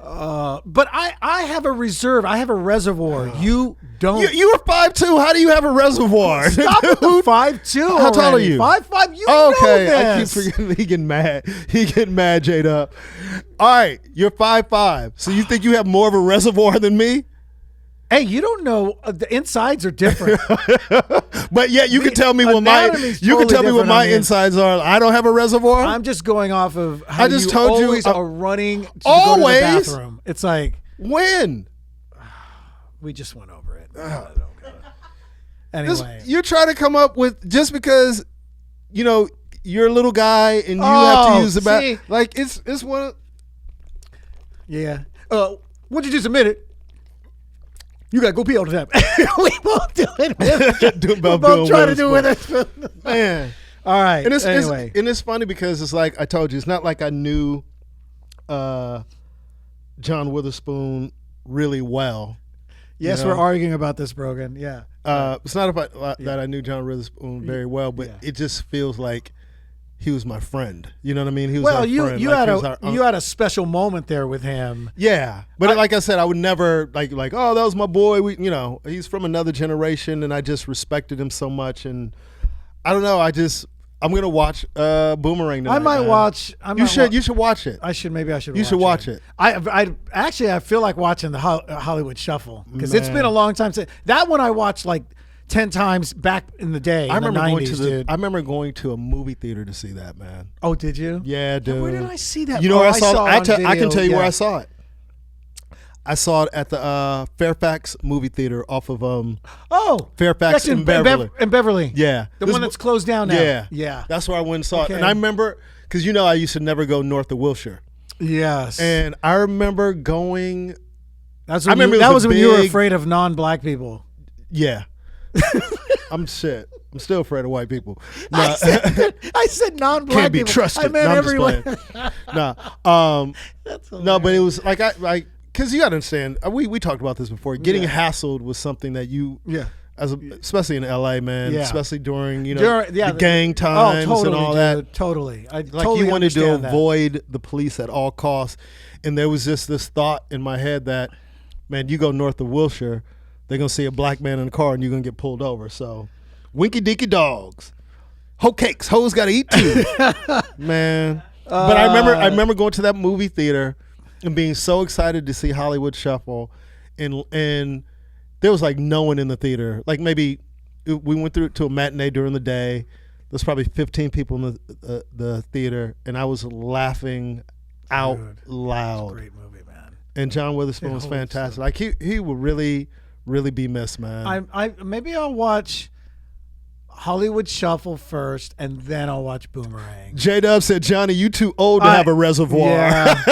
But I have a reserve. I have a reservoir. You don't. You were 5'2". How do you have a reservoir? Stop with the 5'2". How tall are you? 5'5". You know this. I keep forgetting. He getting mad, J-Dub. All right, you're 5'5". So you think you have more of a reservoir than me? Hey, you don't know. The insides are different. But yet you can tell me what my insides are. I don't have a reservoir. I'm just going off of how you are running to go to the bathroom. It's like when we just went over it. Anyway, you're trying to come up with just because you're a little guy and you have to use the bathroom. Like it's one. Of, yeah. What'd you just admit it? You gotta go pee all the time. We won't do it. We're both trying to do it. Man. All right. And it's funny because it's like I told you, it's not like I knew John Witherspoon really well. Yes, we're arguing about this, Brogan. Yeah. It's not that I knew John Witherspoon very well, but it just feels like he was my friend. You know what I mean? He was our friend. You had a special moment there with him. Yeah, but like I said, I would never like oh, that was my boy. He's from another generation, and I just respected him so much. And I don't know, I'm gonna watch Boomerang tonight. I might man. watch. You should watch it. Maybe I should. You should watch it. I actually I feel like watching the Hollywood Shuffle because it's been a long time since that one. I watched like 10 times back in the day. I remember going to a movie theater to see that, man. Oh, did you? Yeah, dude. Where did I see that? You know where I saw it? I can tell you where I it. saw it. I saw it at the Fairfax movie theater off of Fairfax in Beverly. In Beverly. Yeah. The one that's closed down now. Yeah. Yeah. That's where I went and saw it. And I remember, because I used to never go north of Wilshire. Yes. And I remember going. That was when you were afraid of non-black people. Yeah. I'm shit. I'm still afraid of white people. No, I said non-black can't be people. trusted. I meant everyone. No, but it was like because you got to understand. We talked about this before. Getting hassled was something that especially in LA, man. Yeah. Especially during the gang times and all that. Totally. You wanted to avoid the police at all costs, and there was just this thought in my head that, man, you go north of Wilshire, they're gonna see a black man in the car and you're gonna get pulled over. So, winky dinky dogs, hoe cakes, hoes gotta eat too, man. But I remember going to that movie theater and being so excited to see Hollywood Shuffle, and there was like no one in the theater. Like maybe we went through to a matinee during the day. There's probably 15 people in the theater, and I was laughing out loud. It's a great movie, man. And John Witherspoon was fantastic. Like he would really, really be missed, man. Maybe I'll watch Hollywood Shuffle first, and then I'll watch Boomerang. J-Dub said, Johnny, you too old to have a reservoir. Yeah.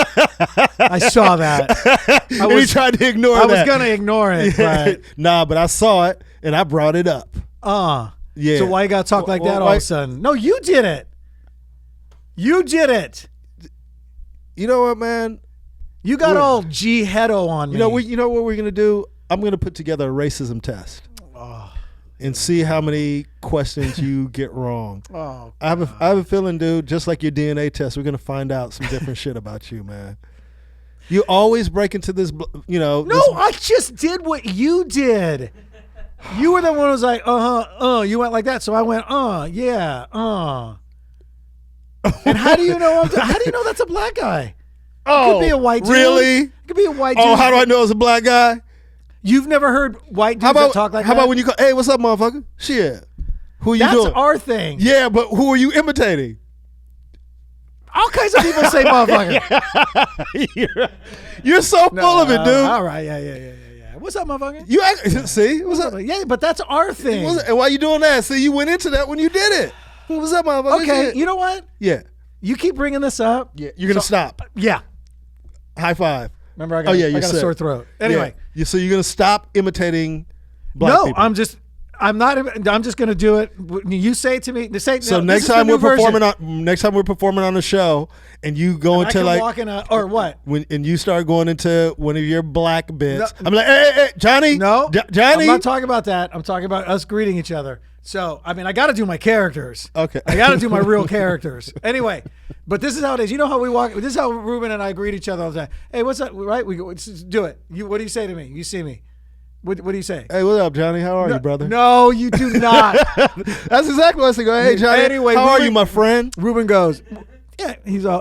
I saw that. He tried to ignore that. I was going to ignore it. But. Nah, but I saw it, and I brought it up. Yeah. So why you got to talk like that all of a sudden? No, you did it. You did it. You know what, man? You got all G-heado on me. You know what we're going to do? I'm going to put together a racism test. And see how many questions you get wrong. I have a feeling, dude, just like your DNA test, we're going to find out some different shit about you, man. You always break into this, No, I just did what you did. You were the one who was like, you went like that. So I went, yeah, And how do you know that's a black guy? It could be a white dude. Really? It could be a white dude. Oh, how do I know it's a black guy? You've never heard white dudes that talk like that? How about when you go, hey, what's up, motherfucker? Shit. Who are you doing? That's our thing. Yeah, but who are you imitating? All kinds of people say motherfucker. You're so full of it, dude. All right, yeah. What's up, motherfucker? See? What's up? Yeah, but that's our thing. And why you doing that? See, you went into that when you did it. What's up, motherfucker? Okay, you know what? Yeah. You keep bringing this up. Yeah, you're going to stop. Yeah. High five. Remember, I got a sore throat. Anyway. Yeah. So you're going to stop imitating black people? I'm just going to do it. You say it to me. So next time we're performing on the show, and you go into or what? And you start going into one of your black bits, I'm like, hey, Johnny. No, Johnny. I'm not talking about that. I'm talking about us greeting each other. So I got to do my characters. Okay. I got to do my real characters. Anyway, but this is how it is. You know how we walk. This is how Ruben and I greet each other all the time. Hey, what's up? Right? We go. Do it. What do you say to me? You see me. What do you say? Hey, what up, Johnny? How are you, brother? No, you do not. That's exactly what I say. Go, hey, Johnny. Anyway, how are you, my friend? Ruben goes, yeah.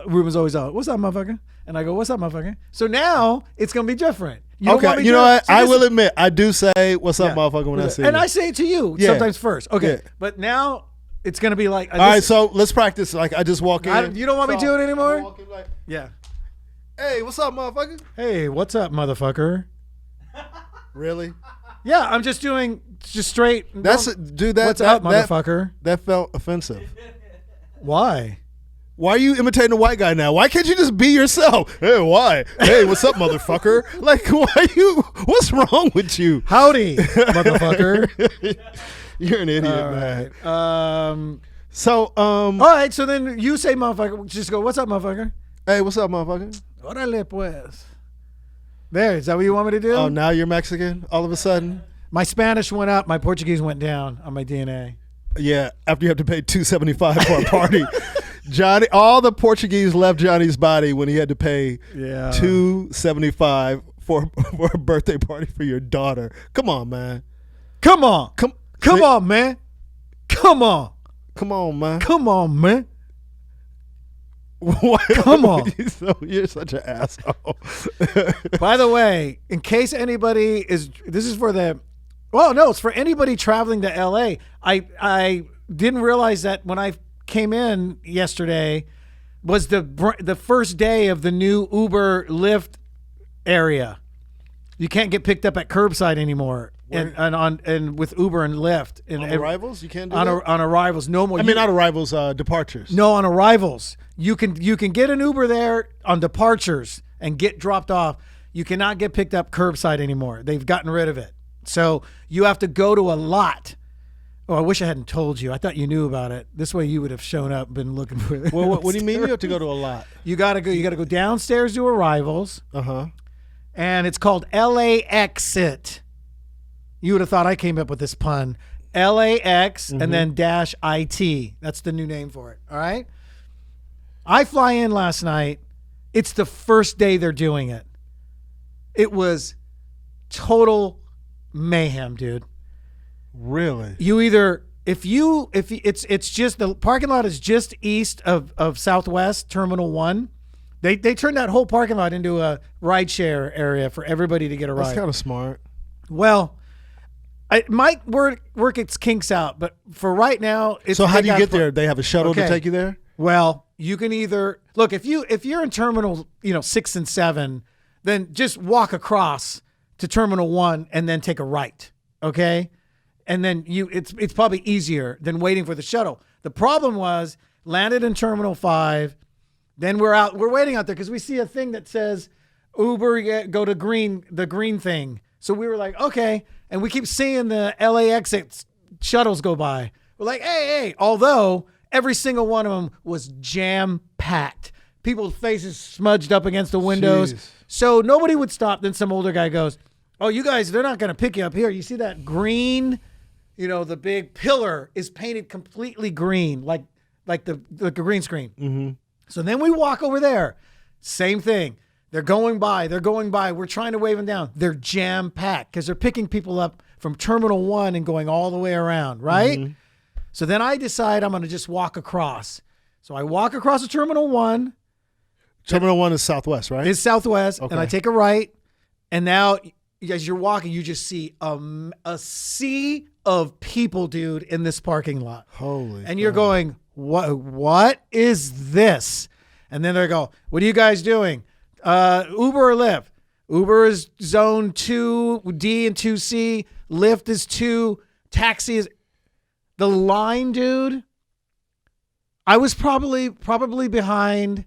Ruben's always out. What's up, motherfucker? And I go, what's up, motherfucker? So now it's gonna be different. You know what? I will admit, I do say what's up, motherfucker, when I see you. And I say it to you sometimes first. Okay, yeah. But now it's gonna be like. All right, so let's practice. Like I just walk in. You don't want me to do it anymore? Like, yeah. Hey, what's up, motherfucker? Hey, what's up, motherfucker? Really? Yeah, I'm just doing straight. What's up, motherfucker? That felt offensive. Why? Why are you imitating a white guy now? Why can't you just be yourself? Hey, why? Hey, what's up, motherfucker? Like, what's wrong with you? Howdy, motherfucker. You're an idiot, man. All right, so then you say motherfucker. Just go, what's up, motherfucker? Hey, what's up, motherfucker? Órale, pues. There, is that what you want me to do? Oh, now you're Mexican all of a sudden? My Spanish went up, my Portuguese went down on my DNA. Yeah, after you have to pay $275 for a party. Johnny, all the Portuguese left Johnny's body when he had to pay $275 for a birthday party for your daughter. Come on, man. Come on, man. Come on. Come on, man. Come on, man. What? Come on. You're such an asshole. By the way, in case anybody this is for the, well, no, it's for anybody traveling to LA. I didn't realize that when I came in yesterday was the first day of the new Uber Lyft area. You can't get picked up at curbside anymore. And with Uber and Lyft and on arrivals, you can't do on that? on arrivals, no more. I mean, not arrivals, departures. No, on arrivals, you can get an Uber there on departures and get dropped off. You cannot get picked up curbside anymore. They've gotten rid of it. So you have to go to a lot. Oh, I wish I hadn't told you. I thought you knew about it. This way you would have shown up and been looking for it. Well, what do you mean you have to go to a lot? You gotta go downstairs to arrivals. Uh-huh. And it's called LA Exit. You would have thought I came up with this pun. LAX and then -IT. That's the new name for it. All right. I fly in last night. It's the first day they're doing it. It was total mayhem, dude. Really? You either if it's just the parking lot is just east of Southwest Terminal 1. They turned that whole parking lot into a rideshare area for everybody to get a ride. That's kind of smart. Well, it might work its kinks out, but for right now, it's. So how do you get there? They have a shuttle to take you there? Well, you can either look if you're in terminal 6 and 7, then just walk across to terminal 1 and then take a right. Okay, and then it's probably easier than waiting for the shuttle. The problem was landed in terminal 5, then we're waiting out there because we see a thing that says Uber go to the green thing. So we were like, okay. And we keep seeing the LA exit shuttles go by. We're like, hey. Although every single one of them was jam-packed. People's faces smudged up against the windows. Jeez. So nobody would stop. Then some older guy goes, oh, you guys, they're not going to pick you up here. You see that green, the big pillar is painted completely green, like the green screen. Mm-hmm. So then we walk over there. Same thing. They're going by. We're trying to wave them down. They're jam-packed because they're picking people up from Terminal 1 and going all the way around, right? Mm-hmm. So then I decide I'm going to just walk across. So I walk across to Terminal 1. Terminal 1 is Southwest, right? It's Southwest. Okay. And I take a right. And now as you're walking, you just see a sea of people, dude, in this parking lot. Holy And you're going, what is this? And then they go, what are you guys doing? Uber or Lyft? Uber is zone 2D and 2C. Lyft is 2. Taxi is the line, dude. I was probably behind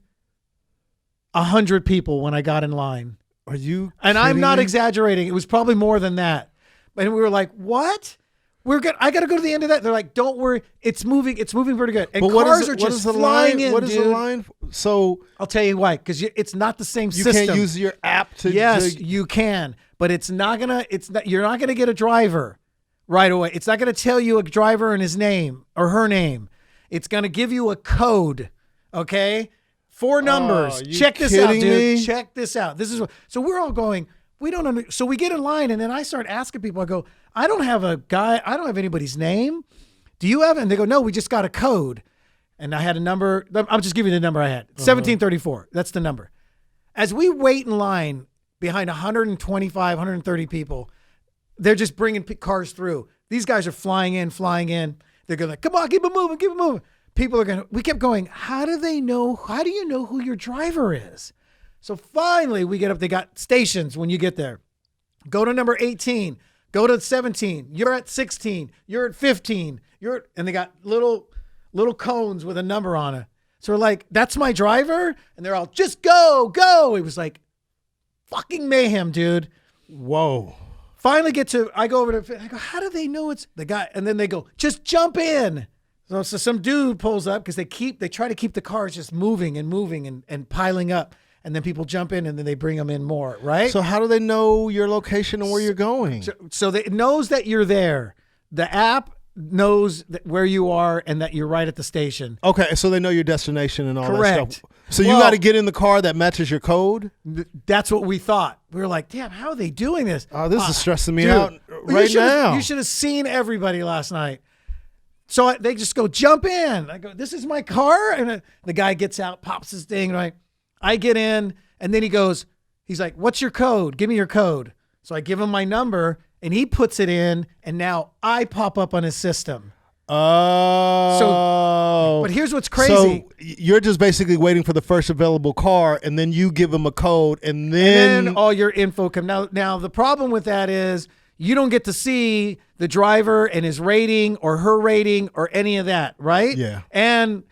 100 people when I got in line. Are you? And I'm not me? exaggerating. It was probably more than that. And we were like, what? I got to go to the end of that. They're like, don't worry. It's moving. It's moving pretty good. And cars are just flying in, What is dude. the line? So I'll tell you why. Because it's not the same you system. can't use your app to. Yes, you can. But you're not going to get a driver right away. It's not going to tell you a driver and his name or her name. It's going to give you a code. Okay? 4 numbers. Check this out, dude. Me? Check this out. This is what. So we're all going. So we get in line, and then I start asking people. I go, I don't have anybody's name. Do you have it? And they go, no, we just got a code. And I had a number. I'll just give you the number I had. 1734. That's the number. As we wait in line behind 125, 130 people, they're just bringing cars through. These guys are flying in. They're going like, come on, keep it moving. We kept going, how do you know who your driver is? So finally we get up, they got stations when you get there. Go to number 18, go to 17, you're at 16, you're at 15, and they got little cones with a number on it. So we're like, that's my driver? And they're all, just go. It was like fucking mayhem, dude. Whoa. Finally I go over to, I go, how do they know it's the guy? And then they go, just jump in. So some dude pulls up because they try to keep the cars just moving and piling up. And then people jump in and then they bring them in more, right? So how do they know your location and where you're going? So it knows that you're there. The app knows where you are and that you're right at the station. Okay, so they know your destination and all Correct. that stuff. So you got to get in the car that matches your code? That's what we thought. We were like, damn, how are they doing this? Oh, this is stressing me out now. now. You should have seen everybody last night. So they just go, jump in. I go, this is my car. And the guy gets out, pops his thing. Right. I get in, and then he's like, what's your code? Give me your code. So I give him my number, and he puts it in, and now I pop up on his system. Oh. But here's what's crazy. So you're just basically waiting for the first available car, and then you give them a code, and then all your info come. Now the problem with that is you don't get to see the driver and his rating or her rating or any of that, right? Yeah. And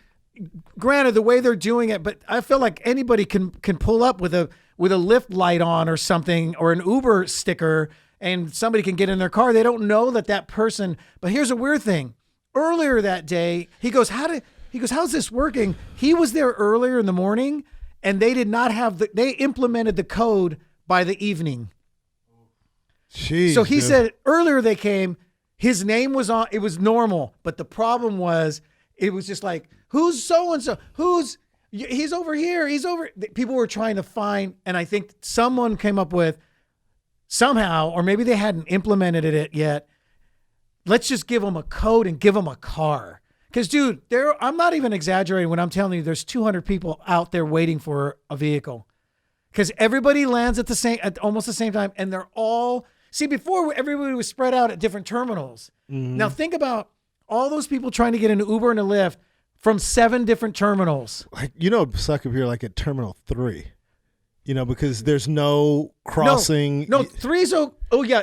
granted, the way they're doing it, but I feel like anybody can pull up with a Lyft light on or something, or an Uber sticker, and somebody can get in their car. They don't know that person. But here's a weird thing. Earlier that day, he goes, how's this working? He was there earlier in the morning, and they did not have they implemented the code by the evening. Jeez, so he said earlier they came, his name was on, it was normal. But the problem was, it was just like, who's so-and-so? He's over here. He's over. People were trying to find, and I think someone came up with somehow, or maybe they hadn't implemented it yet. Let's just give them a code and give them a car. Because, dude, I'm not even exaggerating when I'm telling you there's 200 people out there waiting for a vehicle. Because everybody lands at almost the same time, and they're all, see, before everybody was spread out at different terminals. Mm-hmm. Now think about all those people trying to get an Uber and a Lyft from 7 different terminals. Like, suck if you're like at Terminal 3. Because there's no crossing. No, 3's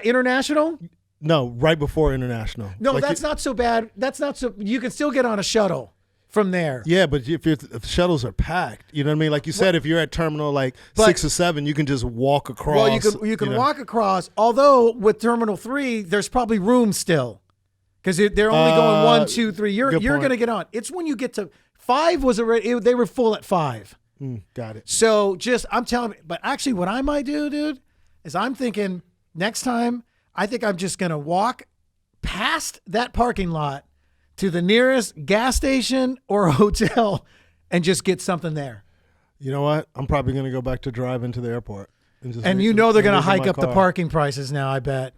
international. No, right before international. No, like that's not so bad. That's not so. You can still get on a shuttle from there. Yeah, but if the shuttles are packed, you know what I mean? Like you said, if you're at terminal 6 or 7, you can just walk across. Well, you can walk across. Although with Terminal 3, there's probably room still, because they're only going 1, 2, 3. You're going to get on. It's when you get to 5 was already. They were full at 5. Got it. So I'm telling you. But actually, what I might do, dude, is I'm thinking next time. I think I'm just going to walk past that parking lot to the nearest gas station or hotel and just get something there. You know what? I'm probably going to go back to driving to the airport. And they're going to hike up the parking prices now, I bet.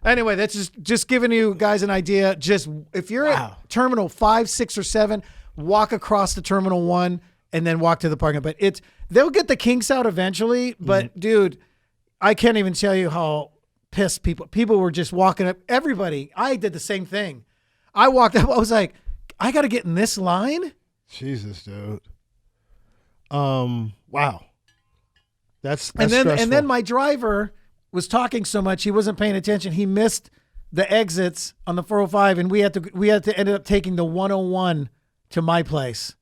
Anyway, that's just giving you guys an idea. Just if you're at Terminal 5, 6, or 7, walk across to Terminal 1 and then walk to the parking lot. But they'll get the kinks out eventually. But, dude, I can't even tell you how pissed people were just walking up. Everybody, I did the same thing. I walked up. I was like, I got to get in this line. Jesus, dude. Wow. That's stressful. And then my driver was talking so much he wasn't paying attention. He missed the exits on the 405, and we had to end up taking the 101 to my place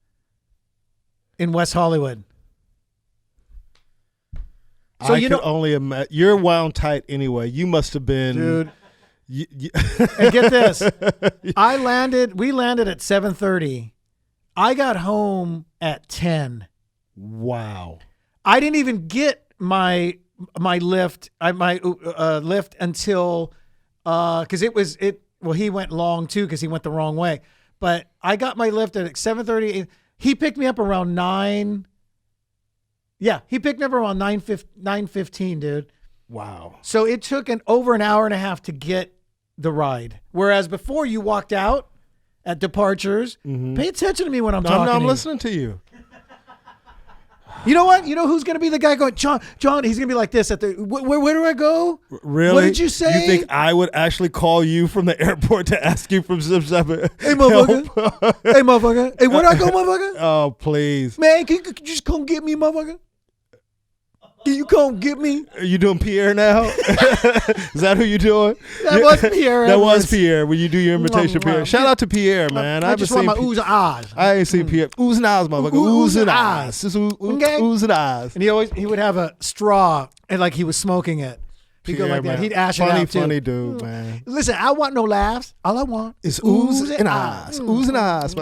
in West Hollywood. So I could only imagine. You're wound tight anyway. You must have been, dude. And get this, we landed at 7:30. I got home at 10. Wow. I didn't even get my lift, lift until because he went long too because he went the wrong way. But I got my lift at 7:30. He picked me up around 9. Yeah, he picked me up around 9:15, dude. Wow. So it took over an hour and a half to get the ride. Whereas before you walked out at departures, pay attention to me when I'm talking. I'm listening to you. You know what? You know who's going to be the guy going, John, he's going to be like this at the, where do I go? Really? What did you say? You think I would actually call you from the airport to ask you from Zip Zap? Hey, motherfucker. Hey, motherfucker. Hey, where do I go, motherfucker? Oh, please. Man, can you just come get me, motherfucker? Can you come get me? Are you doing Pierre now? Is that who you're doing? That was Pierre. That was Pierre when you do your imitation of Pierre. Shout out to Pierre, man. I just want my oohs and ahs. I ain't seen Pierre. Oohs and ahs, motherfucker. Oohs and ahs. Oohs and ahs. And he would have a straw and like he was smoking it. He'd go like that. He'd ash it out too. Funny dude, man. Listen, I want no laughs. All I want is oohs and ahs. Oohs and ahs.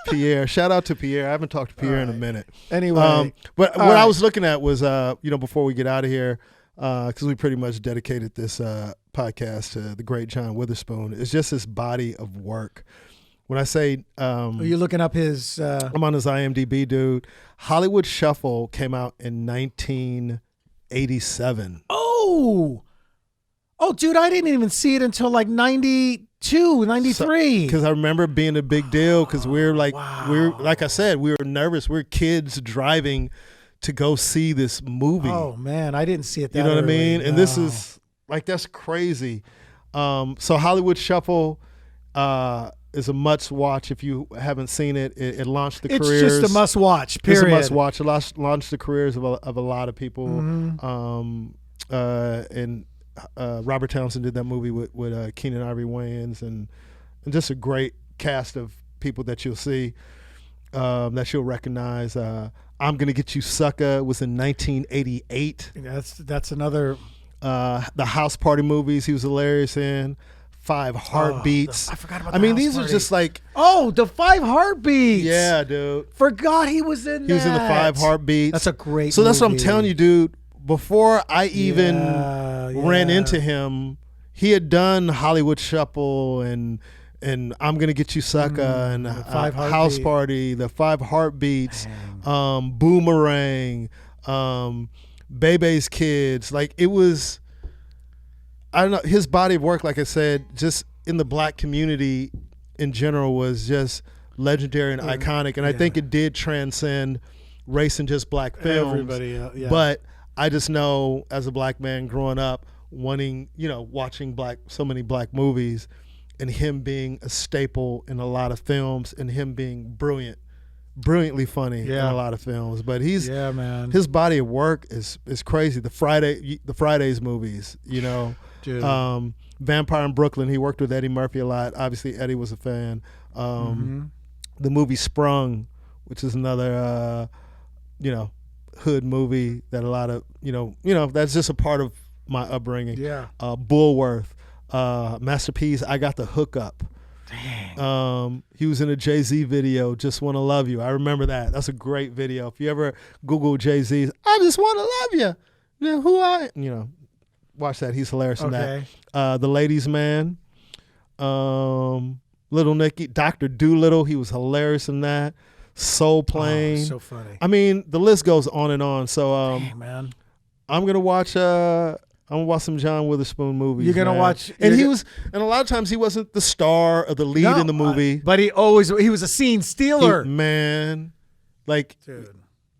Pierre, shout out to Pierre. I haven't talked to Pierre in a minute. Anyway, but what I was looking at was, before we get out of here, because we pretty much dedicated this podcast to the great John Witherspoon. It's just this body of work. When I say, are you looking up his? I'm on his IMDb, dude. Hollywood Shuffle came out in 1987. Oh, Oh, dude, I didn't even see it until like 92, 93. Because I remember it being a big deal because we're like I said, we were nervous. We're kids driving to go see this movie. Oh man, I didn't see it that You know what early. I mean? And No. this is like, that's crazy. So Hollywood Shuffle is a must watch if you haven't seen it. It launched the careers. It's just a must watch. Period. It's a must watch. It launched the careers of a lot of people. Mm-hmm. And Robert Townsend did that movie with Keenan Ivory Wayans and just a great cast of people that you'll see, that you'll recognize. I'm Gonna Get You Sucker was in 1988. That's another. The House Party movies he was hilarious in. 5 Heartbeats. I forgot about I the mean, House these Party. are just like, Oh, the 5 Heartbeats. yeah, dude. Forgot he was in that. He was in the 5 Heartbeats. That's a great So that's what I'm movie. telling you, dude. Before I even ran yeah. into him, he had done Hollywood Shuffle and I'm Gonna Get You Sucker and Five House Heartbeat. Party, the 5 Heartbeats, Boomerang, Bebe's Kids. Like, it was, I don't know, his body of work, like I said, just in the black community in general was just legendary and iconic. And I think it did transcend race and just black films. Everybody, yeah. But I just know as a black man growing up, wanting, watching so many black movies and him being a staple in a lot of films and him being brilliantly funny in a lot of films. But yeah, man. his body of work is crazy. The Fridays movies, Dude. Vampire in Brooklyn, he worked with Eddie Murphy a lot. Obviously Eddie was a fan. The movie Sprung, which is another hood movie that a lot of that's just a part of my upbringing. Yeah. Bullworth, Masterpiece, I Got the Hookup. Dang. He was in a Jay-Z video, Just Wanna Love You. I remember that. That's a great video. If you ever Google Jay-Z's I Just Wanna Love You, then watch that. He's hilarious in that. The Ladies Man, Little Nicky, Dr. Doolittle, he was hilarious in that. Soul Plane. So funny. I mean, the list goes on and on. So Hey, man. I'm gonna watch some John Witherspoon movies. You're gonna man. watch, and a lot of times he wasn't the star or the lead in the movie. But he was a scene stealer. Like, Dude.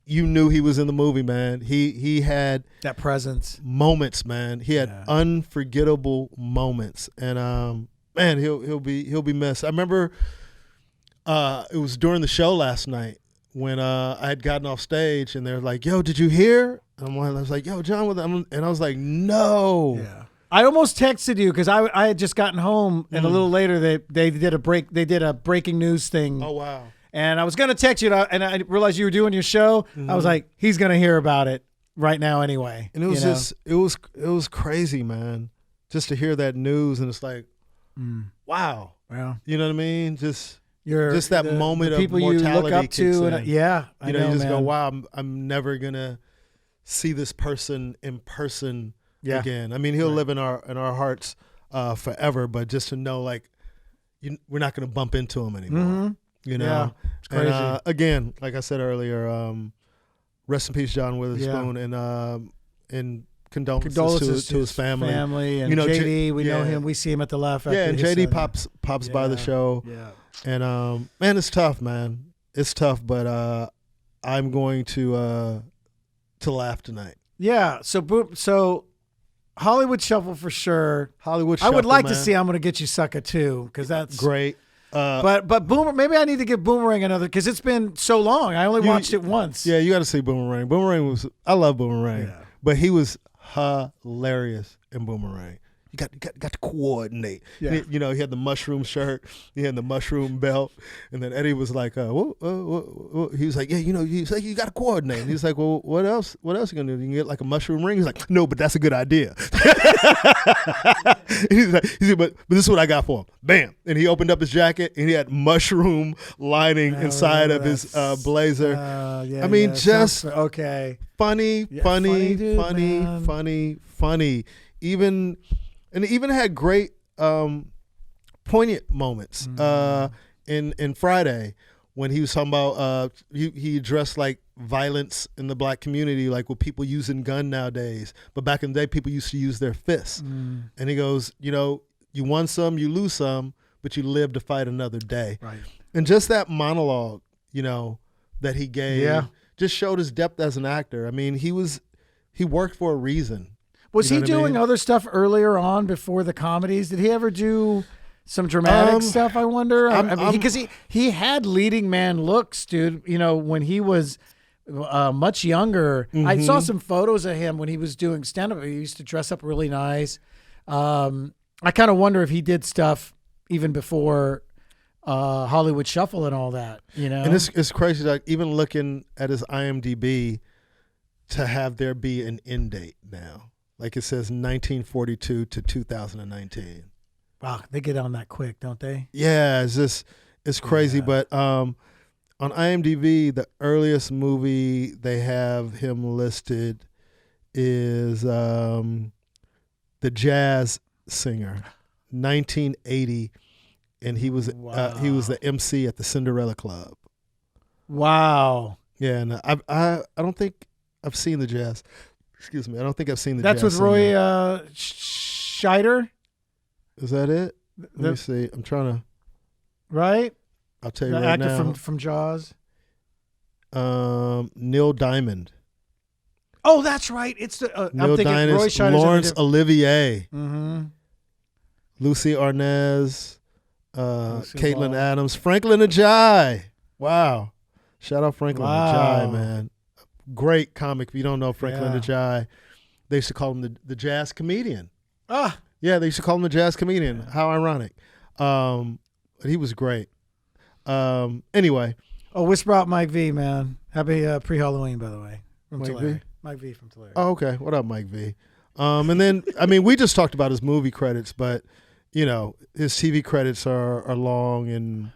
You knew he was in the movie, man. He had That presence. moments, man. He had unforgettable moments, and man, he'll be missed. I remember it was during the show last night when I had gotten off stage, and they were like, "Yo, did you hear?" I was like, "Yo, John," and I was like, "No." Yeah. I almost texted you because I had just gotten home, and a little later they did a breaking news thing. Oh wow. And I was gonna text you, and I realized you were doing your show. I was like, he's gonna hear about it right now anyway. And it was it was crazy, man. Just to hear that news, and it's like, wow. Well, You know what I mean? Just that the moment of people mortality you look up kicks to, in. and I know, you just go, man. wow, I'm never gonna see this person in person again. I mean, he'll live in our hearts forever, but just to know, like, we're not gonna bump into him anymore. Mm-hmm. Yeah, it's crazy. And, again, like I said earlier, rest in peace, John Witherspoon, and condolences to his family. And JD, we know him. We see him at the Laugh Factory. Yeah, and JD pops by the show. Yeah. And man, it's tough, man. It's tough, but I'm going to laugh tonight. Yeah. So Hollywood Shuffle for sure. Hollywood I Shuffle, would like to man. see I'm Gonna Get You Sucker too, because that's Great. But Boomer, maybe I need to give Boomerang another, because it's been so long. I only watched it once. Yeah, you got to see Boomerang. I love Boomerang, but he was hilarious in Boomerang. You got to coordinate. Yeah. He had the mushroom shirt, he had the mushroom belt, and then Eddie was like, whoa. He was like, yeah, he's like, you got to coordinate. And he's like, well, what else? What else you gonna do? You can get like a mushroom ring? He's like, no, but that's a good idea. He's like, but this is what I got for him. Bam! And he opened up his jacket, and he had mushroom lining inside of his blazer. I mean, just okay. funny, dude, man. funny. Even had great poignant moments in Friday when he was talking about he addressed like violence in the black community, like with people using gun nowadays. But back in the day, people used to use their fists. And he goes, you won some, you lose some, but you live to fight another day. Right. And just that monologue, that he gave just showed his depth as an actor. I mean, he worked for a reason. Was he doing other stuff earlier on before the comedies? Did he ever do some dramatic stuff, I wonder? Because he had leading man looks, dude, when he was much younger. I saw some photos of him when he was doing stand-up. He used to dress up really nice. I kind of wonder if he did stuff even before Hollywood Shuffle and all that, And it's crazy, like even looking at his IMDb, to have there be an end date now. Like it says 1942 to 2019. Wow, they get on that quick, don't they? Yeah, it's crazy. Yeah. But on IMDb, the earliest movie they have him listed is The Jazz Singer, 1980. And he was the MC at the Cinderella Club. Wow. Yeah, and I don't think I've seen the Jazz. Excuse me, I don't think I've seen the That's Jazz. That's with Roy Scheider. Is that it? Let me see. I'm trying to. Right. I'll tell you the right actor now. from Jaws. Neil Diamond. Oh, that's right. It's the. Neil I'm thinking Diamond, Roy Scheider's Laurence Olivier. Mm-hmm. Lucy Arnaz. Caitlin Ball. Adams, Franklin Ajayi. Wow. Shout out Franklin Ajayi, man. Great comic. If you don't know Franklin Ajayi, they used to call him the jazz comedian. Ah. Yeah, they used to call him the jazz comedian. Yeah. How ironic. But he was great. Anyway. Oh, whisper out Mike V, man. Happy pre-Halloween, by the way. From Mike Tulare. V? Mike V from Tulare. Oh, okay. What up, Mike V? And then, I mean, we just talked about his movie credits, but his TV credits are long and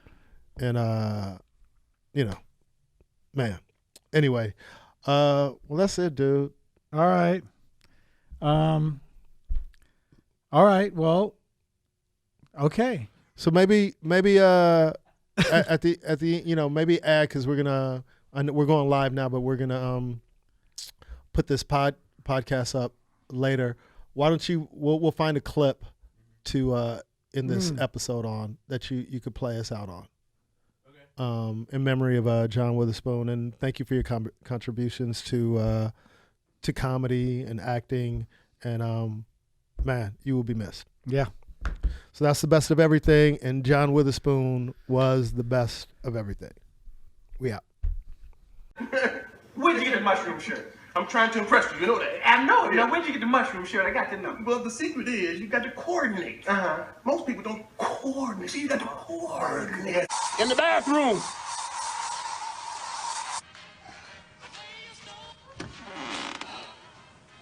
man. Anyway, well, that's it, dude. All right. All right. Well, okay. So maybe at the maybe add, because we're going live now, but we're gonna put this podcast up later. Why don't we'll find a clip to in this episode on that you could play us out on. Okay. In memory of John Witherspoon, and thank you for your contributions to comedy and acting, and man, you will be missed. Yeah. So that's the best of everything, and John Witherspoon was the best of everything. We out. Where'd you get the mushroom shirt? I'm trying to impress you, you know that. I know it. Now, where'd you get the mushroom shirt? I got to know. Well, the secret is you got to coordinate. Most people don't coordinate. See, you got to coordinate. In the bathroom.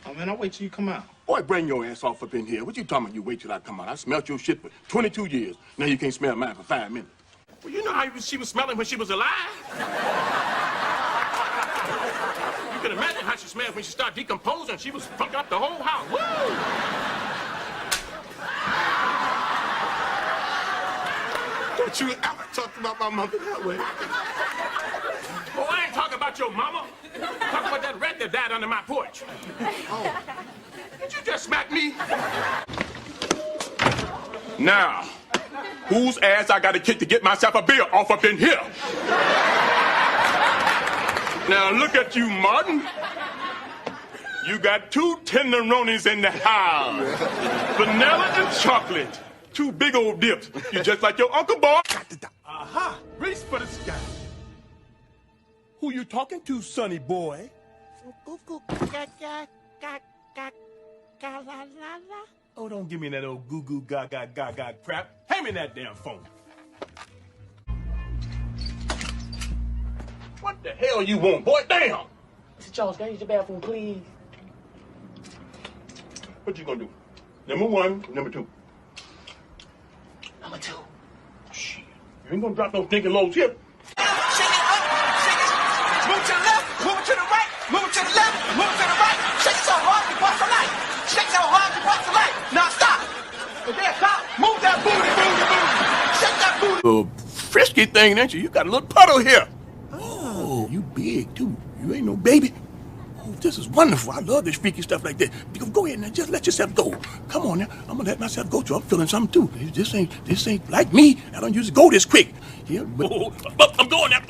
Oh, man, I'll wait till you come out. Boy, bring your ass off up in here. What you talking about? You wait till I come out. I smelled your shit for 22 years. Now you can't smell mine for 5 minutes. Well, you know how she was smelling when she was alive? You can imagine how she smelled when she started decomposing. She was fucking up the whole house. Woo! Don't you ever talk about my mother that way. Oh, I ain't talking about your mama. I'm talking about that rat that died under my porch. Oh. Did you just smack me? Now, whose ass I gotta kick to get myself a beer off up in here? Now look at you, Martin. You got 2 tenderonis in the house. Vanilla and chocolate. 2 big old dips. You just like your Uncle Boy. Aha! Reach for the sky. Who you talking to, sonny boy? Oh, don't give me that old goo-goo gaga crap. Hand me that damn phone. What the hell you want, boy? Damn! Mr. Charles, can I use the bathroom, please? What you gonna do? Number 1, number 2. Number 2. Shit. You ain't gonna drop no stinking lows here. Shake it up, shake it. Move to the left, move to the right, move to the left, move to the right. Shake so hard you bust the light. Shake so hard you bust the light. Now stop. And then stop. Move that booty, booty, booty. Shake that booty. Frisky thing, ain't you? You got a little puddle here. Oh, you big too. You You ain't no baby. Oh, this is wonderful. I love this freaky stuff like that. Go ahead now, just let yourself go. Come on now, I'm gonna let myself go too. I'm feeling something too. This ain't like me. I don't usually go this quick. Yeah, but I'm going now.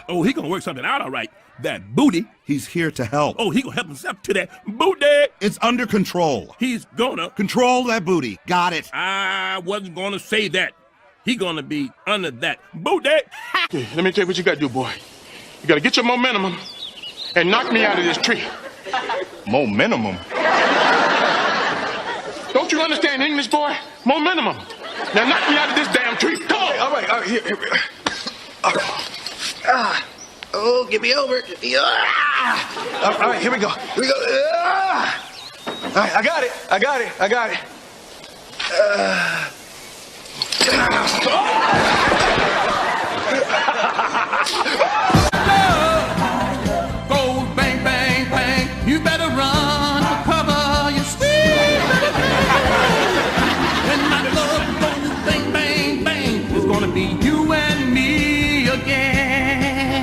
Oh, he gonna work something out all right. That booty. He's here to help. Oh, he gonna help himself to that booty. It's under control. He's gonna Control that booty. Got it. I wasn't gonna say that. He gonna be under that booty. Okay, let me tell you what you gotta do, boy. You gotta get your momentum and knock me out of this tree. Momentum. Don't you understand English, boy? Momentum. Now knock me out of this damn tree. Come on. All right, here. Oh, get me over. All right, here we go. All right, I got it. Goes bang, bang, bang. You better run for cover. You still better bang. And my love goes bang, bang, bang. It's gonna be you and me again.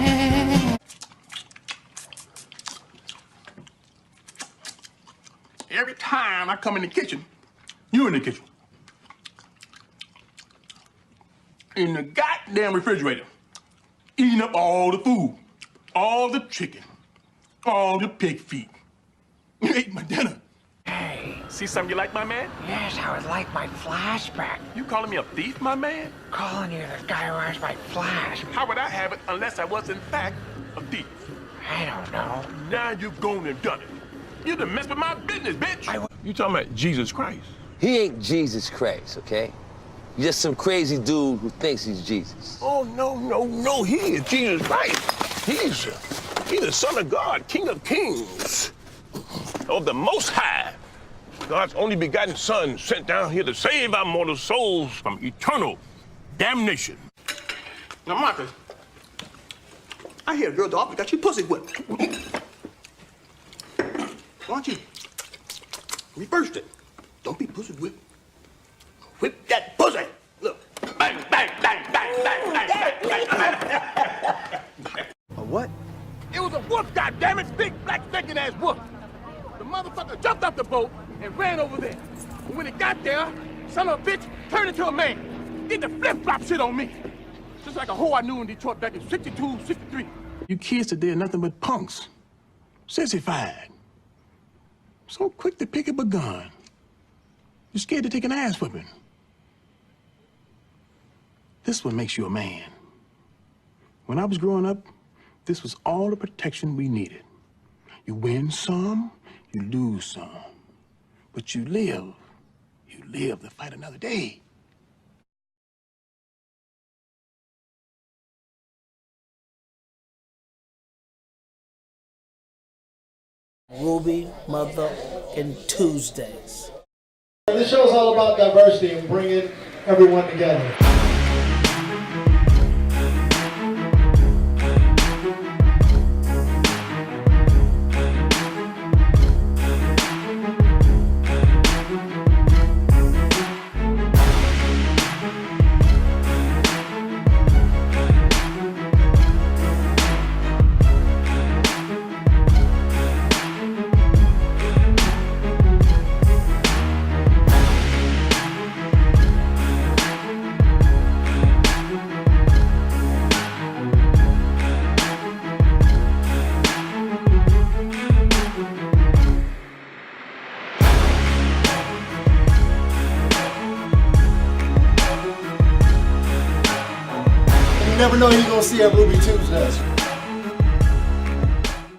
Every time I come in the kitchen, you in the kitchen. In the goddamn refrigerator. Eating up all the food. All the chicken. All the pig feet. You ate my dinner. Hey, See something you like, my man? yes, I would like my flashback. You calling me a thief, my man? Calling you the guy who has my flash. How would I have it unless I was in fact a thief? I don't know. Now you gone and done it. You done messed with my business, bitch. You talking about Jesus Christ? He ain't Jesus Christ, okay? He's just some crazy dude who thinks he's Jesus. Oh, no. He is Jesus Christ. He's the Son of God, King of Kings, of the Most High. God's only begotten Son sent down here to save our mortal souls from eternal damnation. Now, Marcus, I hear a girl dog got your pussy whipped. Why don't you reverse it? Don't be pussy whipped. Whip that pussy. Look. Bang, bang, bang, bang, bang, bang, bang, bang. A what? It was a wolf, goddammit, big black stinking ass wolf. The motherfucker jumped off the boat and ran over there. And when it got there, son of a bitch turned into a man. Did the flip-flop shit on me. Just like a hoe I knew in Detroit back in 62, 63. You kids today are nothing but punks. Sissified. So quick to pick up a gun. You're scared to take an ass whipping. This one makes you a man. When I was growing up, this was all the protection we needed. You win some, you lose some. But you live to fight another day. Ruby motherfucking Tuesdays. This show is all about diversity and bringing everyone together. You never know who you're gonna see at Ruby Tuesdays.